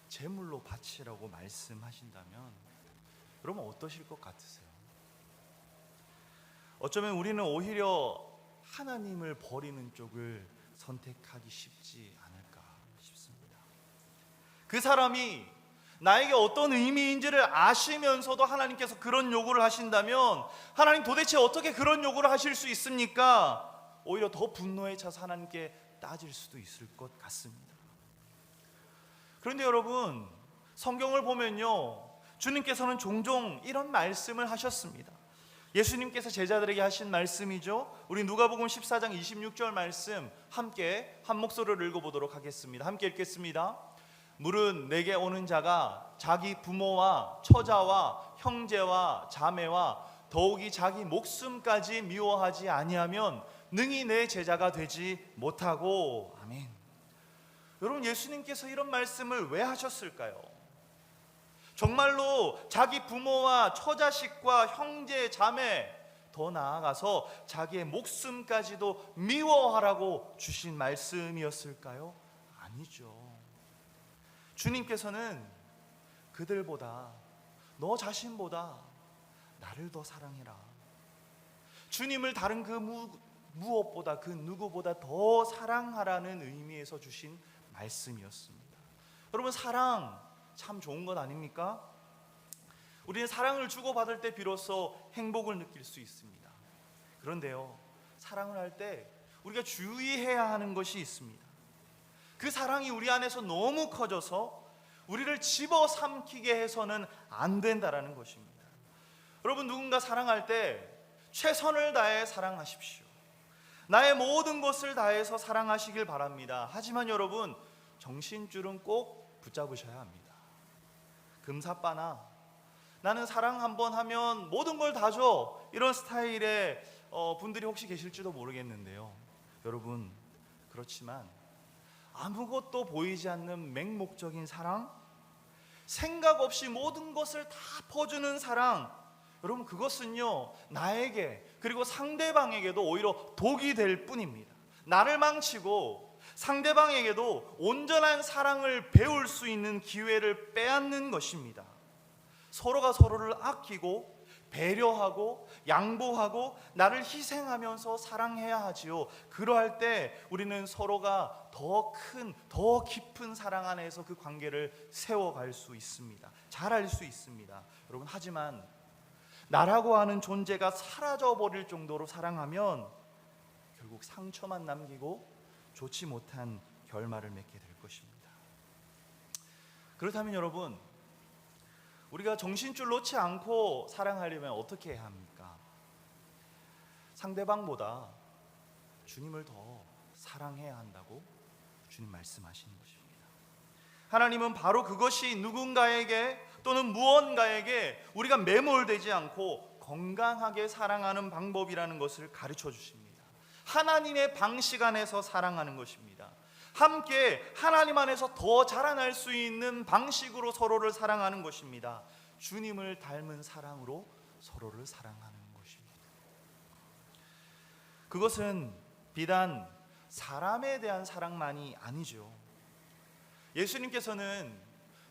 S3: 제물로 바치라고 말씀하신다면 여러분 어떠실 것 같으세요? 어쩌면 우리는 오히려 하나님을 버리는 쪽을 선택하기 쉽지 않을까 싶습니다. 그 사람이 나에게 어떤 의미인지를 아시면서도 하나님께서 그런 요구를 하신다면 하나님 도대체 어떻게 그런 요구를 하실 수 있습니까? 오히려 더 분노에 차서 하나님께 따질 수도 있을 것 같습니다. 그런데 여러분, 성경을 보면요, 주님께서는 종종 이런 말씀을 하셨습니다. 예수님께서 제자들에게 하신 말씀이죠. 우리 누가복음 14장 26절 말씀 함께 한 목소리로 읽어보도록 하겠습니다. 함께 읽겠습니다. 물은 내게 오는 자가 자기 부모와 처자와 형제와 자매와 더욱이 자기 목숨까지 미워하지 아니하면 능히 내 제자가 되지 못하고. 아멘. 여러분, 예수님께서 이런 말씀을 왜 하셨을까요? 정말로 자기 부모와 처자식과 형제 자매, 더 나아가서 자기의 목숨까지도 미워하라고 주신 말씀이었을까요? 아니죠. 주님께서는 그들보다, 너 자신보다 나를 더 사랑해라. 주님을 다른 그 무엇보다, 그 누구보다 더 사랑하라는 의미에서 주신 말씀이었습니다. 여러분, 사랑 참 좋은 것 아닙니까? 우리는 사랑을 주고받을 때 비로소 행복을 느낄 수 있습니다. 그런데요, 사랑을 할 때 우리가 주의해야 하는 것이 있습니다. 그 사랑이 우리 안에서 너무 커져서 우리를 집어삼키게 해서는 안 된다라는 것입니다. 여러분, 누군가 사랑할 때 최선을 다해 사랑하십시오. 나의 모든 것을 다해서 사랑하시길 바랍니다. 하지만 여러분, 정신줄은 꼭 붙잡으셔야 합니다. 금사빠나 나는 사랑 한번 하면 모든 걸 다 줘, 이런 스타일의 분들이 혹시 계실지도 모르겠는데요. 여러분, 그렇지만 아무것도 보이지 않는 맹목적인 사랑, 생각 없이 모든 것을 다 퍼주는 사랑, 여러분, 그것은요 나에게 그리고 상대방에게도 오히려 독이 될 뿐입니다. 나를 망치고 상대방에게도 온전한 사랑을 배울 수 있는 기회를 빼앗는 것입니다. 서로가 서로를 아끼고 배려하고 양보하고 나를 희생하면서 사랑해야 하지요. 그러할 때 우리는 서로가 더 큰, 더 깊은 사랑 안에서 그 관계를 세워갈 수 있습니다. 잘할 수 있습니다. 여러분, 하지만 나라고 하는 존재가 사라져버릴 정도로 사랑하면 결국 상처만 남기고 좋지 못한 결말을 맺게 될 것입니다. 그렇다면 여러분, 우리가 정신줄 놓지 않고 사랑하려면 어떻게 해야 합니까? 상대방보다 주님을 더 사랑해야 한다고 주님 말씀하시는 것입니다. 하나님은 바로 그것이 누군가에게 또는 무언가에게 우리가 매몰되지 않고 건강하게 사랑하는 방법이라는 것을 가르쳐 주십니다. 하나님의 방식 안에서 사랑하는 것입니다. 함께 하나님 안에서 더 자라날 수 있는 방식으로 서로를 사랑하는 것입니다. 주님을 닮은 사랑으로 서로를 사랑하는 것입니다. 그것은 비단 사람에 대한 사랑만이 아니죠. 예수님께서는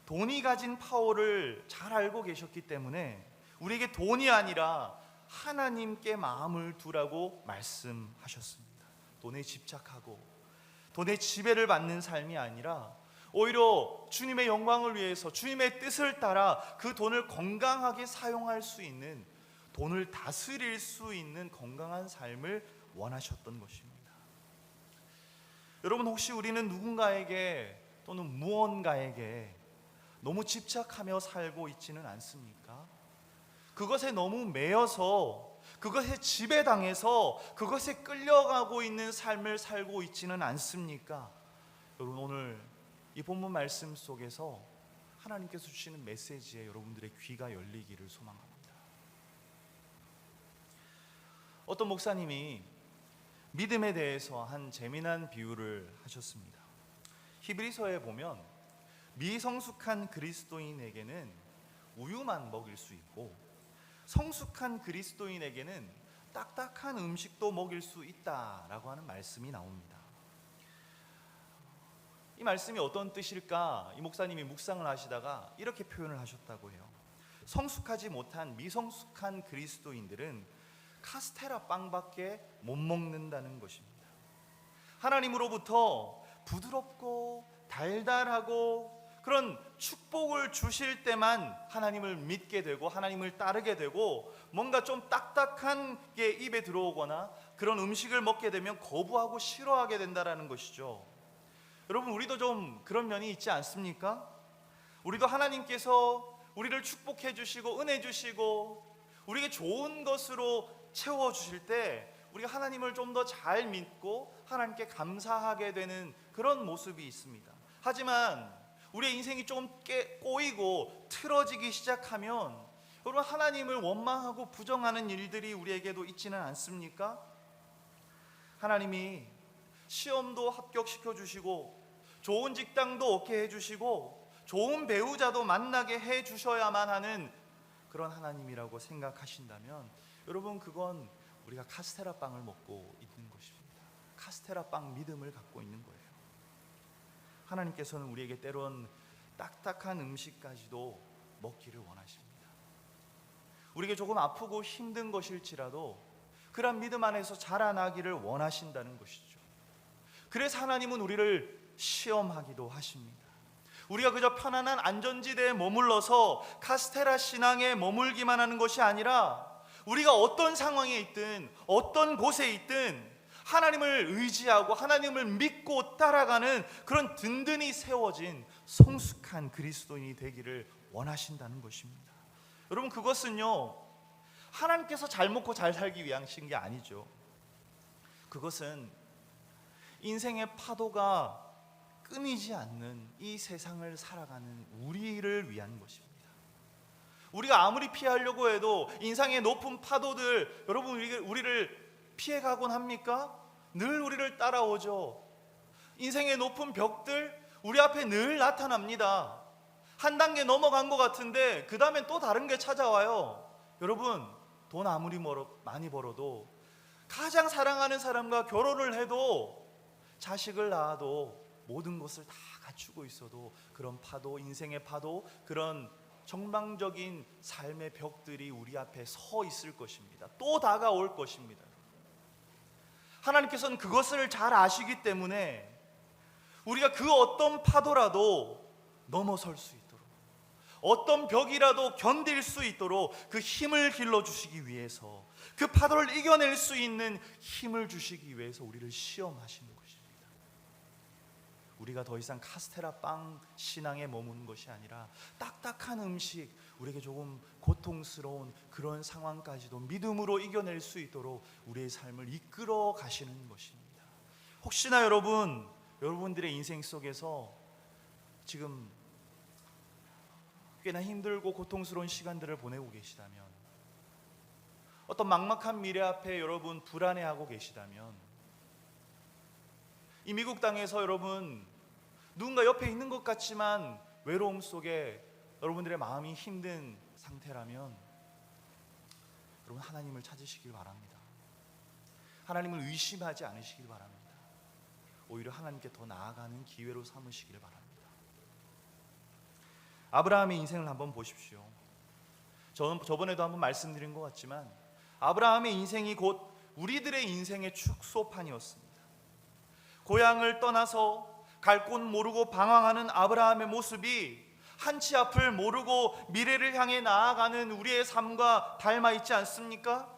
S3: 돈이 가진 파워를 잘 알고 계셨기 때문에 우리에게 돈이 아니라 하나님께 마음을 두라고 말씀하셨습니다. 돈에 집착하고 돈의 지배를 받는 삶이 아니라 오히려 주님의 영광을 위해서 주님의 뜻을 따라 그 돈을 건강하게 사용할 수 있는, 돈을 다스릴 수 있는 건강한 삶을 원하셨던 것입니다. 여러분, 혹시 우리는 누군가에게 또는 무언가에게 너무 집착하며 살고 있지는 않습니까? 그것에 너무 매여서, 그것에 지배당해서 그것에 끌려가고 있는 삶을 살고 있지는 않습니까? 여러분, 오늘 이 본문 말씀 속에서 하나님께서 주시는 메시지에 여러분들의 귀가 열리기를 소망합니다. 어떤 목사님이 믿음에 대해서 한 재미난 비유를 하셨습니다. 히브리서에 보면 미성숙한 그리스도인에게는 우유만 먹일 수 있고 성숙한 그리스도인에게는 딱딱한 음식도 먹일 수 있다라고 하는 말씀이 나옵니다. 이 말씀이 어떤 뜻일까? 이 목사님이 묵상을 하시다가 이렇게 표현을 하셨다고 해요. 성숙하지 못한 미성숙한 그리스도인들은 카스테라 빵밖에 못 먹는다는 것입니다. 하나님으로부터 부드럽고 달달하고 그런 축복을 주실 때만 하나님을 믿게 되고 하나님을 따르게 되고, 뭔가 좀 딱딱한 게 입에 들어오거나 그런 음식을 먹게 되면 거부하고 싫어하게 된다는 것이죠. 여러분, 우리도 좀 그런 면이 있지 않습니까? 우리도 하나님께서 우리를 축복해 주시고 은혜 주시고 우리에게 좋은 것으로 채워 주실 때 우리가 하나님을 좀 더 잘 믿고 하나님께 감사하게 되는 그런 모습이 있습니다. 하지만 우리의 인생이 좀 꼬이고 틀어지기 시작하면 여러분, 하나님을 원망하고 부정하는 일들이 우리에게도 있지는 않습니까? 하나님이 시험도 합격시켜 주시고 좋은 직장도 얻게 해주시고 좋은 배우자도 만나게 해주셔야만 하는 그런 하나님이라고 생각하신다면 여러분, 그건 우리가 카스테라 빵을 먹고 있는 것입니다. 카스테라 빵 믿음을 갖고 있는 거예요. 하나님께서는 우리에게 때론 딱딱한 음식까지도 먹기를 원하십니다. 우리에게 조금 아프고 힘든 것일지라도 그런 믿음 안에서 자라나기를 원하신다는 것이죠. 그래서 하나님은 우리를 시험하기도 하십니다. 우리가 그저 편안한 안전지대에 머물러서 카스테라 신앙에 머물기만 하는 것이 아니라 우리가 어떤 상황에 있든 어떤 곳에 있든 하나님을 의지하고 하나님을 믿고 따라가는 그런 든든히 세워진 성숙한 그리스도인이 되기를 원하신다는 것입니다. 여러분, 그것은요, 하나님께서 잘 먹고 잘 살기 위하신 게 아니죠. 그것은 인생의 파도가 끊이지 않는 이 세상을 살아가는 우리를 위한 것입니다. 우리가 아무리 피하려고 해도 인생의 높은 파도들, 여러분, 우리를 피해가곤 합니까? 늘 우리를 따라오죠. 인생의 높은 벽들 우리 앞에 늘 나타납니다. 한 단계 넘어간 것 같은데 그 다음엔 또 다른 게 찾아와요. 여러분, 돈 아무리 많이 벌어도 가장 사랑하는 사람과 결혼을 해도 자식을 낳아도 모든 것을 다 갖추고 있어도 그런 파도, 인생의 파도, 그런 정방적인 삶의 벽들이 우리 앞에 서 있을 것입니다. 또 다가올 것입니다. 하나님께서는 그것을 잘 아시기 때문에 우리가 그 어떤 파도라도 넘어설 수 있도록, 어떤 벽이라도 견딜 수 있도록 그 힘을 길러주시기 위해서, 그 파도를 이겨낼 수 있는 힘을 주시기 위해서 우리를 시험하시는 것입니다. 우리가 더 이상 카스테라 빵 신앙에 머무는 것이 아니라 딱딱한 음식, 우리에게 조금 고통스러운 그런 상황까지도 믿음으로 이겨낼 수 있도록 우리의 삶을 이끌어 가시는 것입니다. 혹시나 여러분들의 인생 속에서 지금 꽤나 힘들고 고통스러운 시간들을 보내고 계시다면, 어떤 막막한 미래 앞에 여러분 불안해하고 계시다면, 이 미국 땅에서 여러분 누군가 옆에 있는 것 같지만 외로움 속에 여러분들의 마음이 힘든 상태라면 여러분, 하나님을 찾으시길 바랍니다. 하나님을 의심하지 않으시길 바랍니다. 오히려 하나님께 더 나아가는 기회로 삼으시길 바랍니다. 아브라함의 인생을 한번 보십시오. 저번에도 한번 말씀드린 것 같지만 아브라함의 인생이 곧 우리들의 인생의 축소판이었습니다. 고향을 떠나서 갈 곳 모르고 방황하는 아브라함의 모습이 한치 앞을 모르고 미래를 향해 나아가는 우리의 삶과 닮아 있지 않습니까?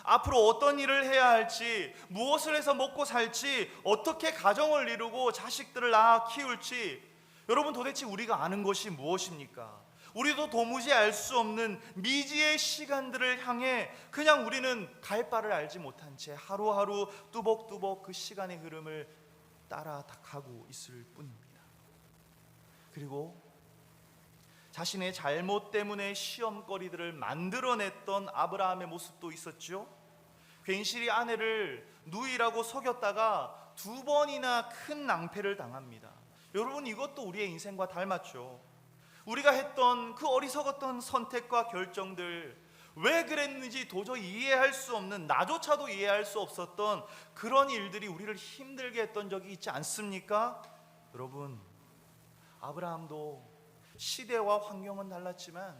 S3: 앞으로 어떤 일을 해야 할지, 무엇을 해서 먹고 살지, 어떻게 가정을 이루고 자식들을 낳아 키울지, 여러분, 도대체 우리가 아는 것이 무엇입니까? 우리도 도무지 알 수 없는 미지의 시간들을 향해 그냥 우리는 갈 바를 알지 못한 채 하루하루 뚜벅뚜벅 그 시간의 흐름을 따라가고 있을 뿐입니다. 그리고 자신의 잘못 때문에 시험거리들을 만들어냈던 아브라함의 모습도 있었죠. 괜시리 아내를 누이라고 속였다가 2번이나 큰 낭패를 당합니다. 여러분, 이것도 우리의 인생과 닮았죠. 우리가 했던 그 어리석었던 선택과 결정들, 왜 그랬는지 도저히 이해할 수 없는, 나조차도 이해할 수 없었던 그런 일들이 우리를 힘들게 했던 적이 있지 않습니까? 여러분, 아브라함도 시대와 환경은 달랐지만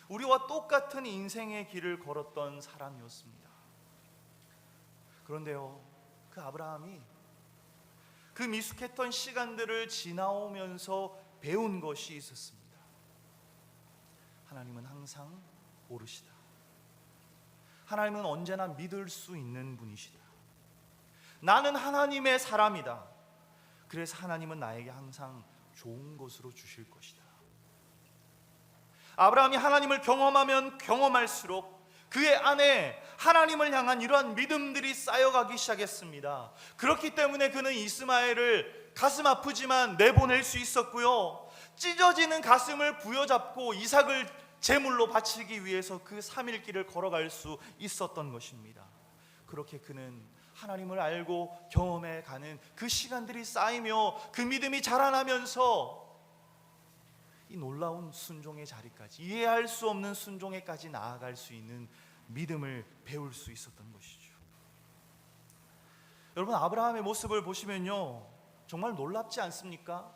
S3: 우리와 똑같은 인생의 길을 걸었던 사람이었습니다. 그런데요, 그 아브라함이 그 미숙했던 시간들을 지나오면서 배운 것이 있었습니다. 하나님은 항상 오르시다. 하나님은 언제나 믿을 수 있는 분이시다. 나는 하나님의 사람이다. 그래서 하나님은 나에게 항상 좋은 것으로 주실 것이다. 아브라함이 하나님을 경험하면 경험할수록 그의 안에 하나님을 향한 이러한 믿음들이 쌓여가기 시작했습니다. 그렇기 때문에 그는 이스마엘을 가슴 아프지만 내보낼 수 있었고요, 찢어지는 가슴을 부여잡고 이삭을 제물로 바치기 위해서 그 3일 길을 걸어갈 수 있었던 것입니다. 그렇게 그는 하나님을 알고 경험해 가는 그 시간들이 쌓이며 그 믿음이 자라나면서 이 놀라운 순종의 자리까지, 이해할 수 없는 순종에까지 나아갈 수 있는 믿음을 배울 수 있었던 것이죠. 여러분, 아브라함의 모습을 보시면요, 정말 놀랍지 않습니까?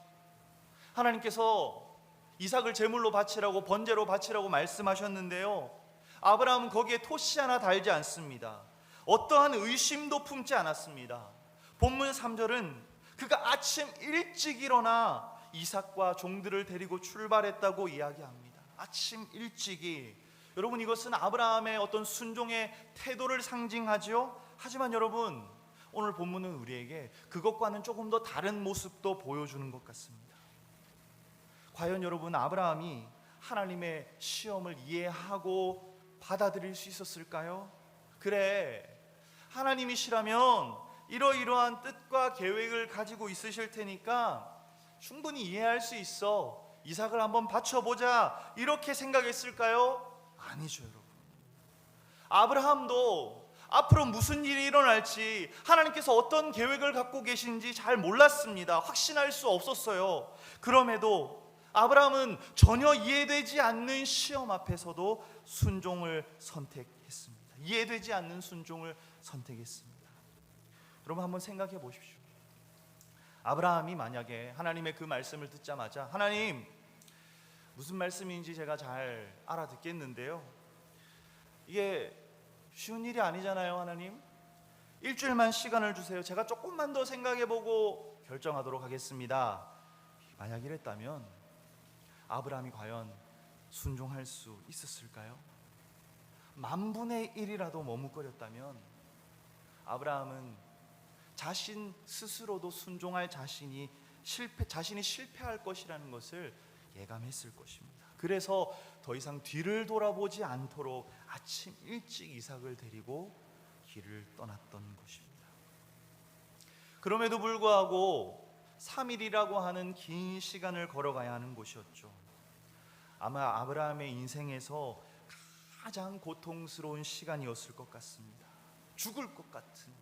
S3: 하나님께서 이삭을 제물로 바치라고, 번제로 바치라고 말씀하셨는데요, 아브라함은 거기에 토시 하나 달지 않습니다. 어떠한 의심도 품지 않았습니다. 본문 3절은 그가 아침 일찍 일어나 이삭과 종들을 데리고 출발했다고 이야기합니다. 아침 일찍이, 여러분, 이것은 아브라함의 어떤 순종의 태도를 상징하지요. 하지만 여러분, 오늘 본문은 우리에게 그것과는 조금 더 다른 모습도 보여주는 것 같습니다. 과연 여러분, 아브라함이 하나님의 시험을 이해하고 받아들일 수 있었을까요? 그래, 하나님이시라면 이러이러한 뜻과 계획을 가지고 있으실 테니까 충분히 이해할 수 있어, 이삭을 한번 바쳐보자, 이렇게 생각했을까요? 아니죠, 여러분. 아브라함도 앞으로 무슨 일이 일어날지, 하나님께서 어떤 계획을 갖고 계신지 잘 몰랐습니다. 확신할 수 없었어요. 그럼에도 아브라함은 전혀 이해되지 않는 시험 앞에서도 순종을 선택했습니다. 이해되지 않는 순종을 선택했습니다. 여러분, 한번 생각해 보십시오. 아브라함이 만약에 하나님의 그 말씀을 듣자마자, 하나님, 무슨 말씀인지 제가 잘 알아듣겠는데요, 이게 쉬운 일이 아니잖아요. 하나님, 일주일만 시간을 주세요. 제가 조금만 더 생각해보고 결정하도록 하겠습니다. 만약 이랬다면 아브라함이 과연 순종할 수 있었을까요? 10,000분의 1이라도 머뭇거렸다면 아브라함은 자신 스스로도 순종할 자신이 실패할 것이라는 것을 예감했을 것입니다. 그래서 더 이상 뒤를 돌아보지 않도록 아침 일찍 이삭을 데리고 길을 떠났던 것입니다. 그럼에도 불구하고 3일이라고 하는 긴 시간을 걸어가야 하는 곳이었죠. 아마 아브라함의 인생에서 가장 고통스러운 시간이었을 것 같습니다. 죽을 것 같은,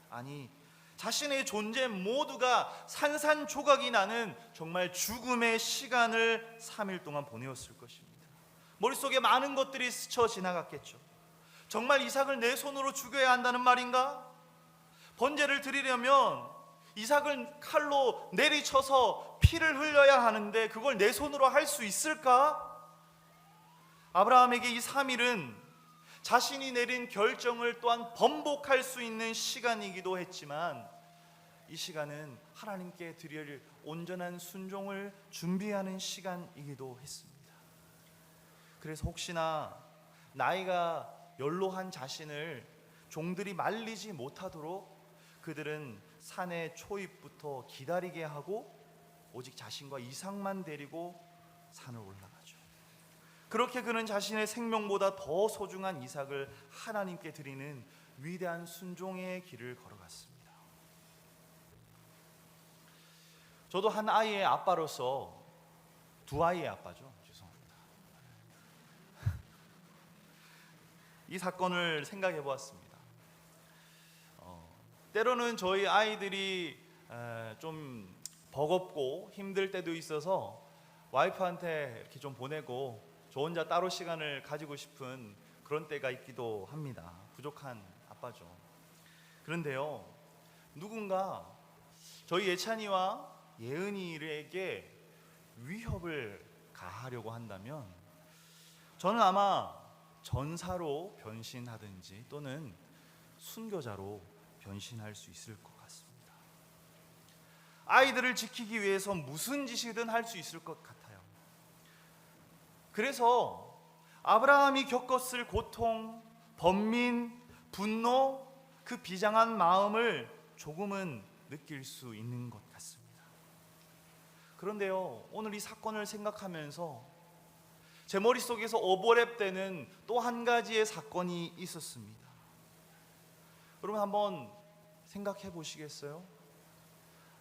S3: 아니, 자신의 존재 모두가 산산조각이 나는 정말 죽음의 시간을 3일 동안 보내었을 것입니다. 머릿속에 많은 것들이 스쳐 지나갔겠죠. 정말 이삭을 내 손으로 죽여야 한다는 말인가? 번제를 드리려면 이삭을 칼로 내리쳐서 피를 흘려야 하는데 그걸 내 손으로 할 수 있을까? 아브라함에게 이 3일은 자신이 내린 결정을 또한 번복할 수 있는 시간이기도 했지만, 이 시간은 하나님께 드릴 온전한 순종을 준비하는 시간이기도 했습니다. 그래서 혹시나 나이가 연로한 자신을 종들이 말리지 못하도록 그들은 산의 초입부터 기다리게 하고 오직 자신과 이삭만 데리고 산을 올라가죠. 그렇게 그는 자신의 생명보다 더 소중한 이삭을 하나님께 드리는 위대한 순종의 길을 걸어갔습니다. 저도 한 아이의 아빠로서, 두 아이의 아빠죠. 죄송합니다. 이 사건을 생각해 보았습니다. 때로는 저희 아이들이 좀 버겁고 힘들 때도 있어서 와이프한테 이렇게 좀 보내고 저 혼자 따로 시간을 가지고 싶은 그런 때가 있기도 합니다. 부족한 아빠죠. 그런데요, 누군가 저희 예찬이와 예은이에게 위협을 가하려고 한다면 저는 아마 전사로 변신하든지 또는 순교자로 변신할 수 있을 것 같습니다. 아이들을 지키기 위해서 무슨 짓이든 할 수 있을 것 같아요. 그래서 아브라함이 겪었을 고통, 번민, 분노, 그 비장한 마음을 조금은 느낄 수 있는 것 같습니다. 그런데요, 오늘 이 사건을 생각하면서 제 머릿속에서 오버랩되는 또 한 가지의 사건이 있었습니다. 여러분 한번 생각해 보시겠어요?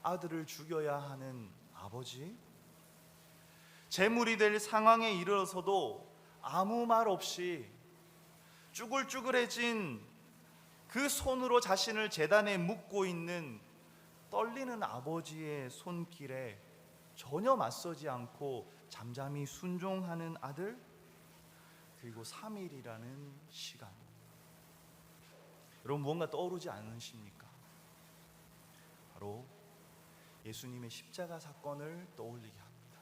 S3: 아들을 죽여야 하는 아버지, 재물이 될 상황에 이르러서도 아무 말 없이 쭈글쭈글해진 그 손으로 자신을 제단에 묶고 있는 떨리는 아버지의 손길에 전혀 맞서지 않고 잠잠히 순종하는 아들, 그리고 3일이라는 시간. 여러분 무언가 떠오르지 않으십니까? 바로 예수님의 십자가 사건을 떠올리게 합니다.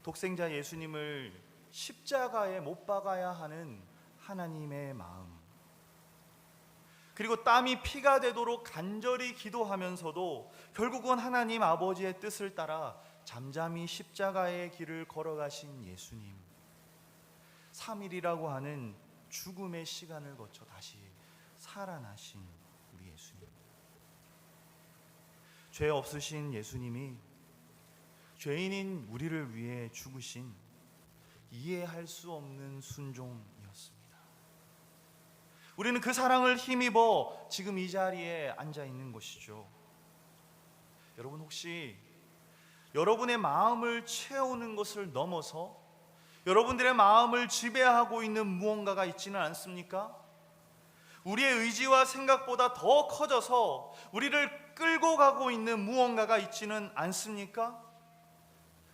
S3: 독생자 예수님을 십자가에 못 박아야 하는 하나님의 마음, 그리고 땀이 피가 되도록 간절히 기도하면서도 결국은 하나님 아버지의 뜻을 따라 잠잠히 십자가의 길을 걸어가신 예수님, 3일이라고 하는 죽음의 시간을 거쳐 다시 살아나신 우리 예수님. 죄 없으신 예수님이 죄인인 우리를 위해 죽으신 이해할 수 없는 순종이었습니다. 우리는 그 사랑을 힘입어 지금 이 자리에 앉아 있는 것이죠. 여러분 혹시 여러분의 마음을 채우는 것을 넘어서 여러분들의 마음을 지배하고 있는 무언가가 있지는 않습니까? 우리의 의지와 생각보다 더 커져서 우리를 끌고 가고 있는 무언가가 있지는 않습니까?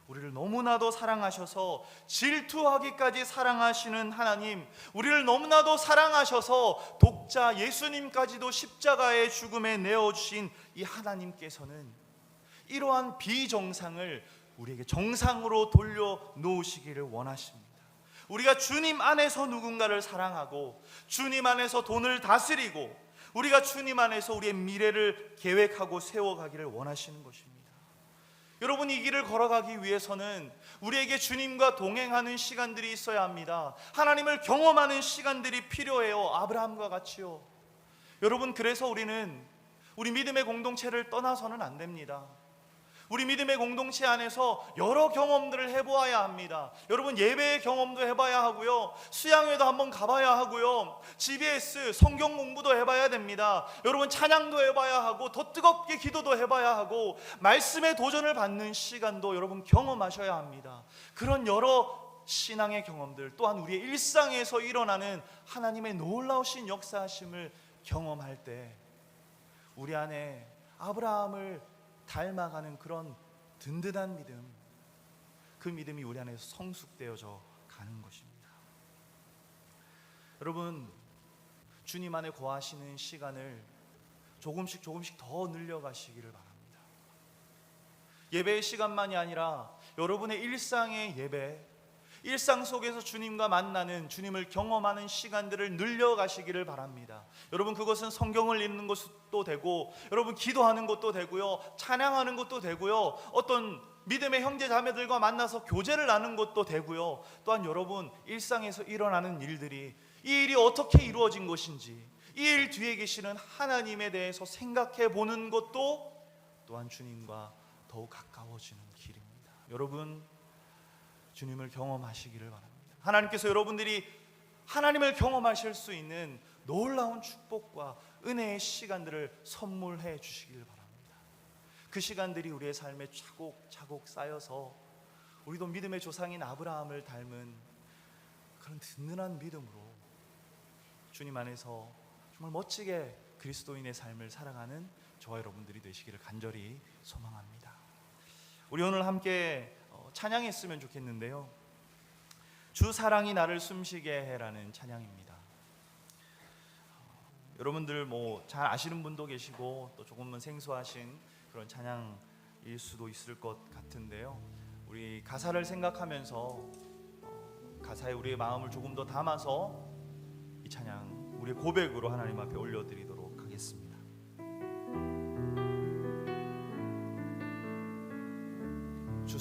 S3: 우리를 너무나도 사랑하셔서 질투하기까지 사랑하시는 하나님, 우리를 너무나도 사랑하셔서 독자 예수님까지도 십자가의 죽음에 내어주신 이 하나님께서는 이러한 비정상을 우리에게 정상으로 돌려놓으시기를 원하십니다. 우리가 주님 안에서 누군가를 사랑하고 주님 안에서 돈을 다스리고 우리가 주님 안에서 우리의 미래를 계획하고 세워가기를 원하시는 것입니다. 여러분, 이 길을 걸어가기 위해서는 우리에게 주님과 동행하는 시간들이 있어야 합니다. 하나님을 경험하는 시간들이 필요해요. 아브라함과 같이요. 여러분, 그래서 우리는 우리 믿음의 공동체를 떠나서는 안 됩니다. 우리 믿음의 공동체 안에서 여러 경험들을 해보아야 합니다. 여러분, 예배의 경험도 해봐야 하고요, 수양회도 한번 가봐야 하고요, GBS 성경 공부도 해봐야 됩니다. 여러분, 찬양도 해봐야 하고 더 뜨겁게 기도도 해봐야 하고 말씀의 도전을 받는 시간도 여러분 경험하셔야 합니다. 그런 여러 신앙의 경험들, 또한 우리의 일상에서 일어나는 하나님의 놀라우신 역사하심을 경험할 때 우리 안에 아브라함을 닮아가는 그런 든든한 믿음, 그 믿음이 우리 안에서 성숙되어져 가는 것입니다. 여러분, 주님 안에 거하시는 시간을 조금씩 더 늘려가시기를 바랍니다. 예배의 시간만이 아니라 여러분의 일상의 예배, 일상 속에서 주님과 만나는, 주님을 경험하는 시간들을 늘려가시기를 바랍니다. 여러분, 그것은 성경을 읽는 것도 되고, 여러분 기도하는 것도 되고요, 찬양하는 것도 되고요, 어떤 믿음의 형제 자매들과 만나서 교제를 나누는 것도 되고요, 또한 여러분 일상에서 일어나는 일들이, 이 일이 어떻게 이루어진 것인지, 이 일 뒤에 계시는 하나님에 대해서 생각해 보는 것도 또한 주님과 더욱 가까워지는 길입니다. 여러분, 주님을 경험하시기를 바랍니다. 하나님께서 여러분들이 하나님을 경험하실 수 있는 놀라운 축복과 은혜의 시간들을 선물해 주시기를 바랍니다. 그 시간들이 우리의 삶에 차곡차곡 쌓여서 우리도 믿음의 조상인 아브라함을 닮은 그런 든든한 믿음으로 주님 안에서 정말 멋지게 그리스도인의 삶을 살아가는 저와 여러분들이 되시기를 간절히 소망합니다. 우리 오늘 함께 찬양했으면 좋겠는데요, 주 사랑이 나를 숨쉬게 해라는 찬양입니다. 여러분들 뭐 잘 아시는 분도 계시고 또 조금은 생소하신 그런 찬양일 수도 있을 것 같은데요, 우리 가사를 생각하면서 가사에 우리의 마음을 조금 더 담아서 이 찬양 우리의 고백으로 하나님 앞에 올려드리도록 하겠습니다. 주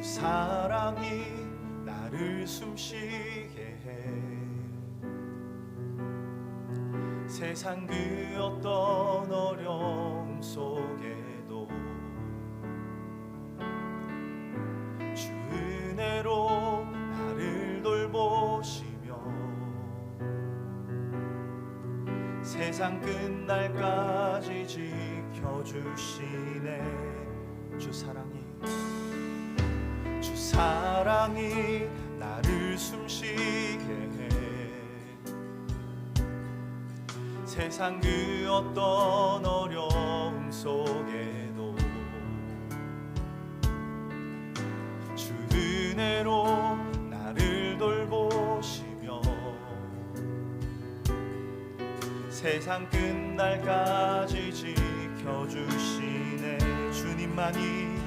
S3: 사랑이 나를 숨쉬게 해. 세상 그 어떤 어려움 속에도 세상 끝날까지 지켜주시네. 주 사랑이 나를 숨쉬게 해. 세상 그 어떤 어려움 속에도 주 은혜로 나를 돌보시며 세상 끝날까지 지켜주시네. 주님만이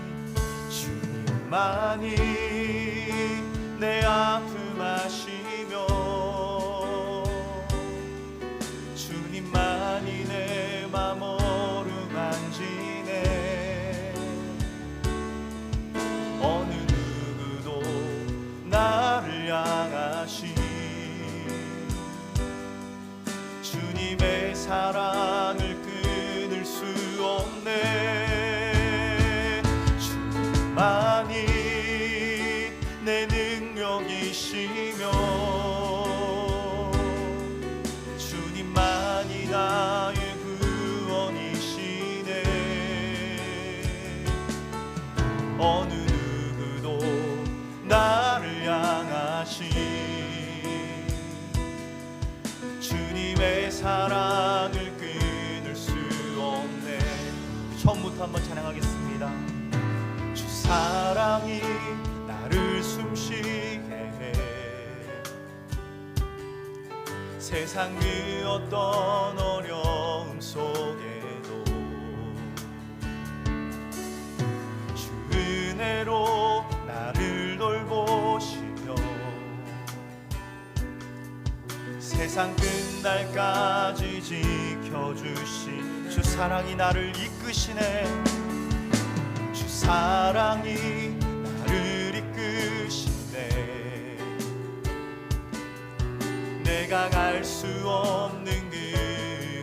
S3: 내 아픔 아시며 주님만이 내 맘 어루만지네. 어느 누구도 나를 향하신 주님의 사랑을 끊을 수 없네. 주님만이 내 능력이시며 주님만이 나의 구원이시네. 어느 누구도 나를 향하신 주님의 사랑을 끊을 수 없네. 처음부터 한번 찬양하겠습니다. 주 사랑이 나를 숨쉬게 해. 세상 그 어떤 어려움 속에도 주 은혜로 나를 돌보시며 세상 끝날까지 지켜주신 주 사랑이 나를 이끄시네. 주 사랑이 나를 이끄시네. 내가 갈 수 없는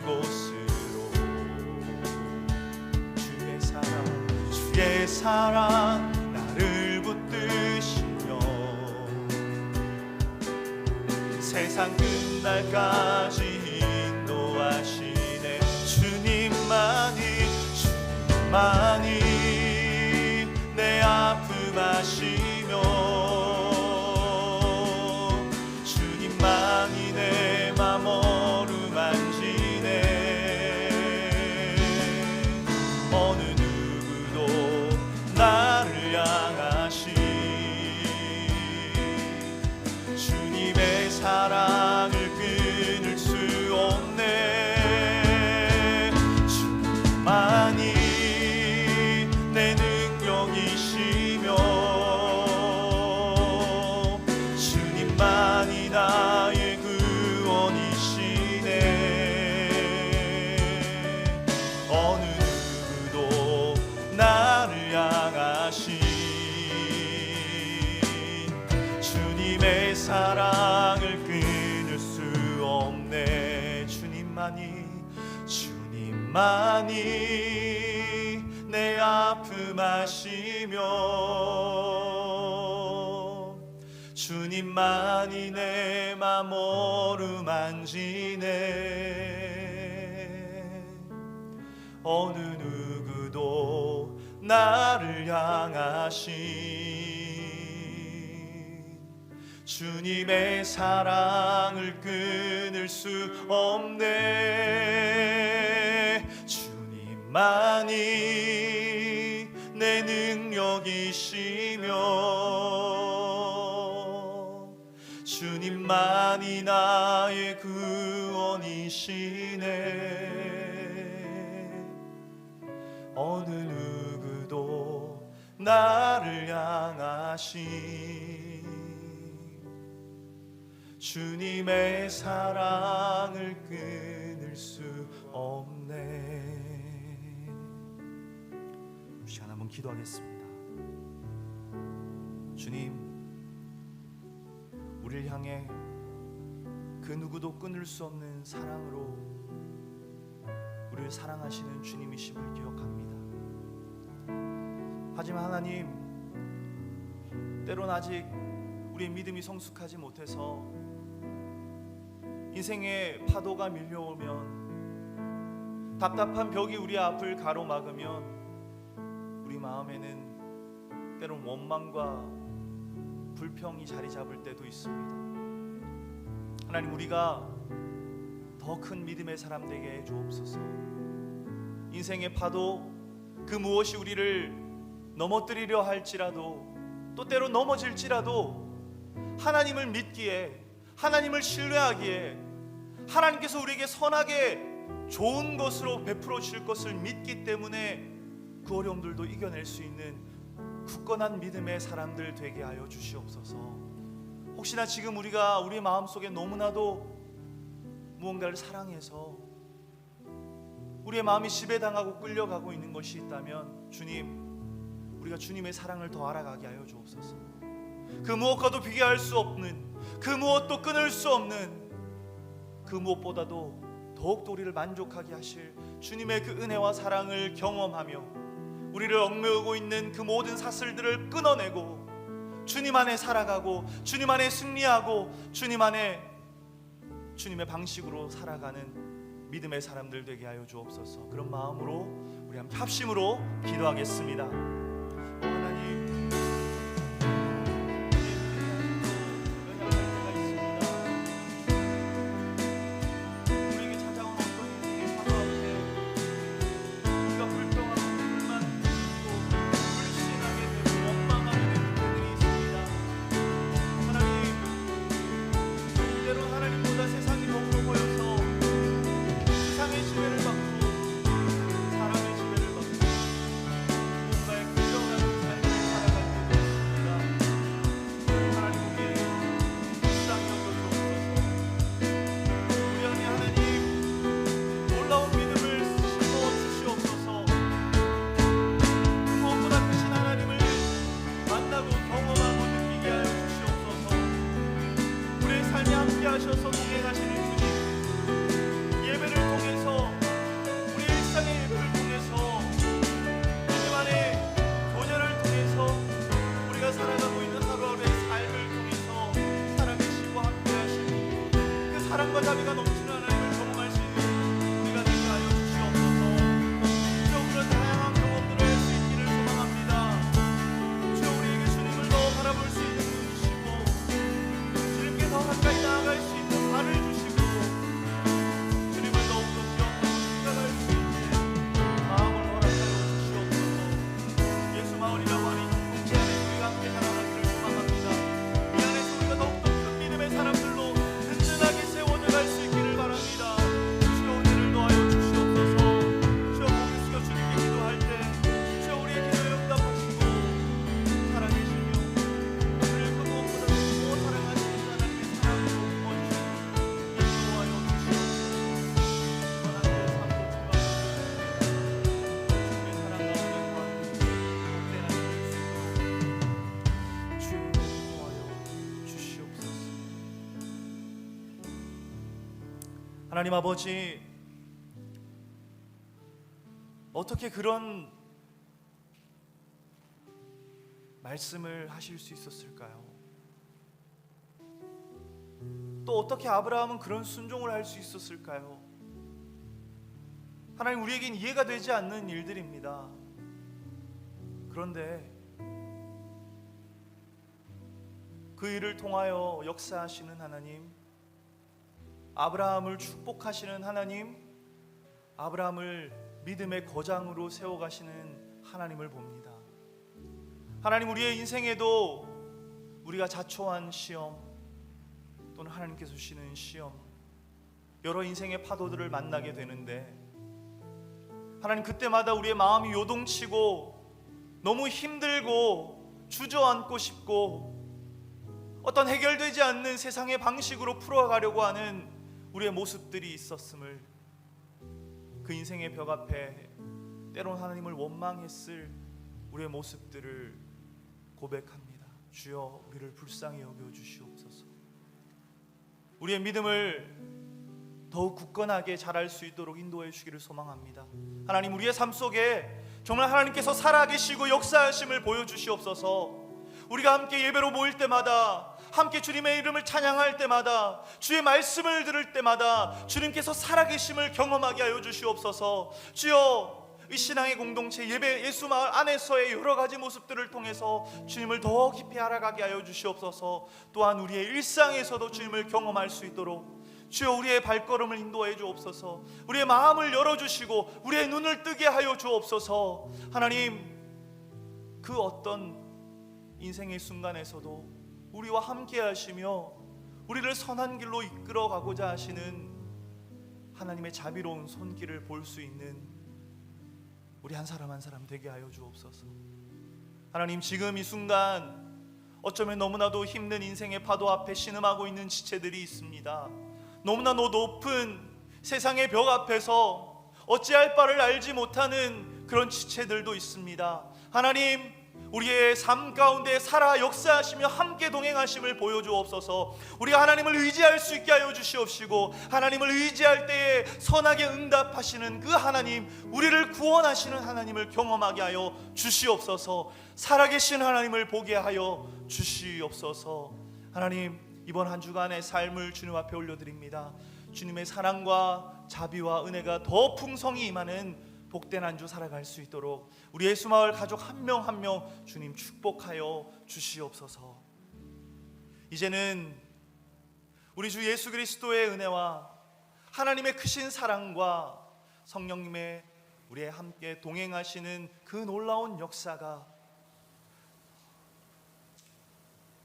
S3: 그곳으로 주의 사랑 나를 붙드시며 세상 끝날까지 인도하시네. 주님만이 내 아픔 아시며 주님만이 내 맘 어루만지네. 어느 누구도 나를 향하신 주님의 사랑을 끊을 수 없네. 주님만이 내 능력이시며 주님만이 나의 구원이시네. 어느 누구도 나를 향하신 주님의 사랑을 끊을 수 없네. 주님만이 내 아픔 아시며 주님만이 내 맘 어루만지네. 어느 누구도 나를 향하신 주님의 사랑을 끊을 수 없네. 주님만이 내 능력이시며 주님만이 나의 구원이시네. 어느 누구도 나를 향하신 주님의 사랑을 끊을 수 없네. 이 시간 한번 기도하겠습니다. 주님, 우리를 향해 그 누구도 끊을 수 없는 사랑으로 우리를 사랑하시는 주님이심을 기억합니다. 하지만 하나님, 때론 아직 우리의 믿음이 성숙하지 못해서 인생의 파도가 밀려오면 답답한 벽이 우리 앞을 가로막으면 우리 마음에는 때론 원망과 불평이 자리 잡을 때도 있습니다. 하나님, 우리가 더 큰 믿음의 사람 되게 해 주옵소서. 인생의 파도 그 무엇이 우리를 넘어뜨리려 할지라도, 또 때로 넘어질지라도 하나님을 믿기에, 하나님을 신뢰하기에, 하나님께서 우리에게 선하게 좋은 것으로 베풀어 주실 것을 믿기 때문에 그 어려움들도 이겨낼 수 있는 굳건한 믿음의 사람들 되게 하여 주시옵소서. 혹시나 지금 우리가 우리 마음속에 너무나도 무언가를 사랑해서 우리의 마음이 지배당하고 끌려가고 있는 것이 있다면, 주님, 우리가 주님의 사랑을 더 알아가게 하여 주옵소서. 그 무엇과도 비교할 수 없는, 그 무엇도 끊을 수 없는, 그 무엇보다도 더욱더 우리를 만족하게 하실 주님의 그 은혜와 사랑을 경험하며 우리를 얽매우고 있는 그 모든 사슬들을 끊어내고 주님 안에 살아가고 주님 안에 승리하고 주님 안에 주님의 방식으로 살아가는 믿음의 사람들 되게 하여 주옵소서. 그런 마음으로 우리 함께 합심으로 기도하겠습니다. 하나님, 하셔서 동행하시는 주님, 예배를 통해서, 우리 일상의 예배를 통해서, 주님 안에 교제를 통해서 우리가 살아가고 있는 하루하루의 삶을 통해서 살아계시고 함께하시고 그 사랑과 자비가 넘치는 하나님을 경험할 수 있는 우리가 되게 하여 주시옵소서. 주여, 그런 다양한 경험들을 할 수 있기를 소망합니다. 주여, 우리에게 주님을 더 바라볼 수 있는 눈 주시고 주님께 더 가까이 나아갈 수 있는 발을 주시고 주님을 더욱더 기억하고 생각할 수 있는 마음을 허락하여 주시옵소서. 예수 마을이라고 하는 이 공동체 안에 우리가 함께 살아가기를 소망합니다. 이 안에서 우리가 더욱더 큰 믿음의 사람들로 든든하게 세워져 갈 수 있기를 바랍니다. 주여, 은혜를 더하여 주시옵소서. 주여, 고개 숙여 주님께 기도할 때 주여, 우리의 기도에 응답하시고 살아계시며 우리를 그 무엇보다 더 사랑하시는 하나님의 사랑으로 부어주시고 인도하여 주시옵소서. 하나님의 삶도 주님의 사랑 가운데 거하는 복된 하나님 주여, 인도하여 주시옵소서. 하나님 아버지, 어떻게 그런 말씀을 하실 수 있었을까요? 또 어떻게 아브라함은 그런 순종을 할 수 있었을까요? 하나님, 우리에겐 이해가 되지 않는 일들입니다. 그런데 그 일을 통하여 역사하시는 하나님, 아브라함을 축복하시는 하나님, 아브라함을 믿음의 거장으로 세워가시는 하나님을 봅니다. 하나님, 우리의 인생에도 우리가 자초한 시험 또는 하나님께서 주시는 시험, 여러 인생의 파도들을 만나게 되는데 하나님, 그때마다 우리의 마음이 요동치고 너무 힘들고 주저앉고 싶고 어떤 해결되지 않는 세상의 방식으로 풀어가려고 하는 우리의 모습들이 있었음을, 그 인생의 벽 앞에 때론 하나님을 원망했을 우리의 모습들을 고백합니다. 주여, 우리를 불쌍히 여겨 주시옵소서. 우리의 믿음을 더욱 굳건하게 자랄 수 있도록 인도해 주시기를 소망합니다. 하나님, 우리의 삶 속에 정말 하나님께서 살아계시고 역사하심을 보여주시옵소서. 우리가 함께 예배로 모일 때마다 함께 주님의 이름을 찬양할 때마다, 주의 말씀을 들을 때마다 주님께서 살아계심을 경험하게 하여 주시옵소서. 주여, 이 신앙의 공동체 예배 예수마을 안에서의 여러 가지 모습들을 통해서 주님을 더 깊이 알아가게 하여 주시옵소서. 또한 우리의 일상에서도 주님을 경험할 수 있도록 주여 우리의 발걸음을 인도해 주옵소서. 우리의 마음을 열어주시고 우리의 눈을 뜨게 하여 주옵소서. 하나님, 그 어떤 인생의 순간에서도 우리와 함께 하시며 우리를 선한 길로 이끌어 가고자 하시는 하나님의 자비로운 손길을 볼 수 있는 우리 한 사람 한 사람 되게 하여 주옵소서. 하나님, 지금 이 순간 어쩌면 너무나도 힘든 인생의 파도 앞에 신음하고 있는 지체들이 있습니다. 너무나도 높은 세상의 벽 앞에서 어찌할 바를 알지 못하는 그런 지체들도 있습니다. 하나님, 우리의 삶 가운데 살아 역사하시며 함께 동행하심을 보여주옵소서. 우리가 하나님을 의지할 수 있게 하여 주시옵시고, 하나님을 의지할 때에 선하게 응답하시는 그 하나님, 우리를 구원하시는 하나님을 경험하게 하여 주시옵소서. 살아계신 하나님을 보게 하여 주시옵소서. 하나님, 이번 한 주간의 삶을 주님 앞에 올려드립니다. 주님의 사랑과 자비와 은혜가 더 풍성히 임하는 복된 한 주 살아갈 수 있도록 우리 예수마을 가족 한 명 한 명 주님 축복하여 주시옵소서. 이제는 우리 주 예수 그리스도의 은혜와 하나님의 크신 사랑과 성령님의 우리의 함께 동행하시는 그 놀라운 역사가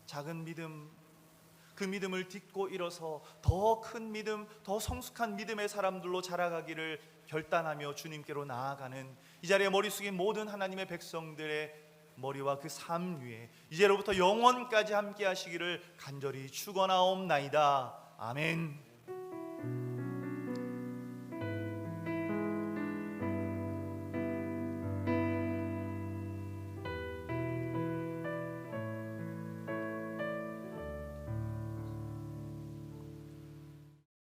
S3: 작은 믿음, 그 믿음을 딛고 일어서 더 큰 믿음, 더 성숙한 믿음의 사람들로 자라가기를 결단하며 주님께로 나아가는 이 자리에 머리 숙인 모든 하나님의 백성들의 머리와 그 삶 위에 이제로부터 영원까지 함께 하시기를 간절히 축원하옵나이다. 아멘.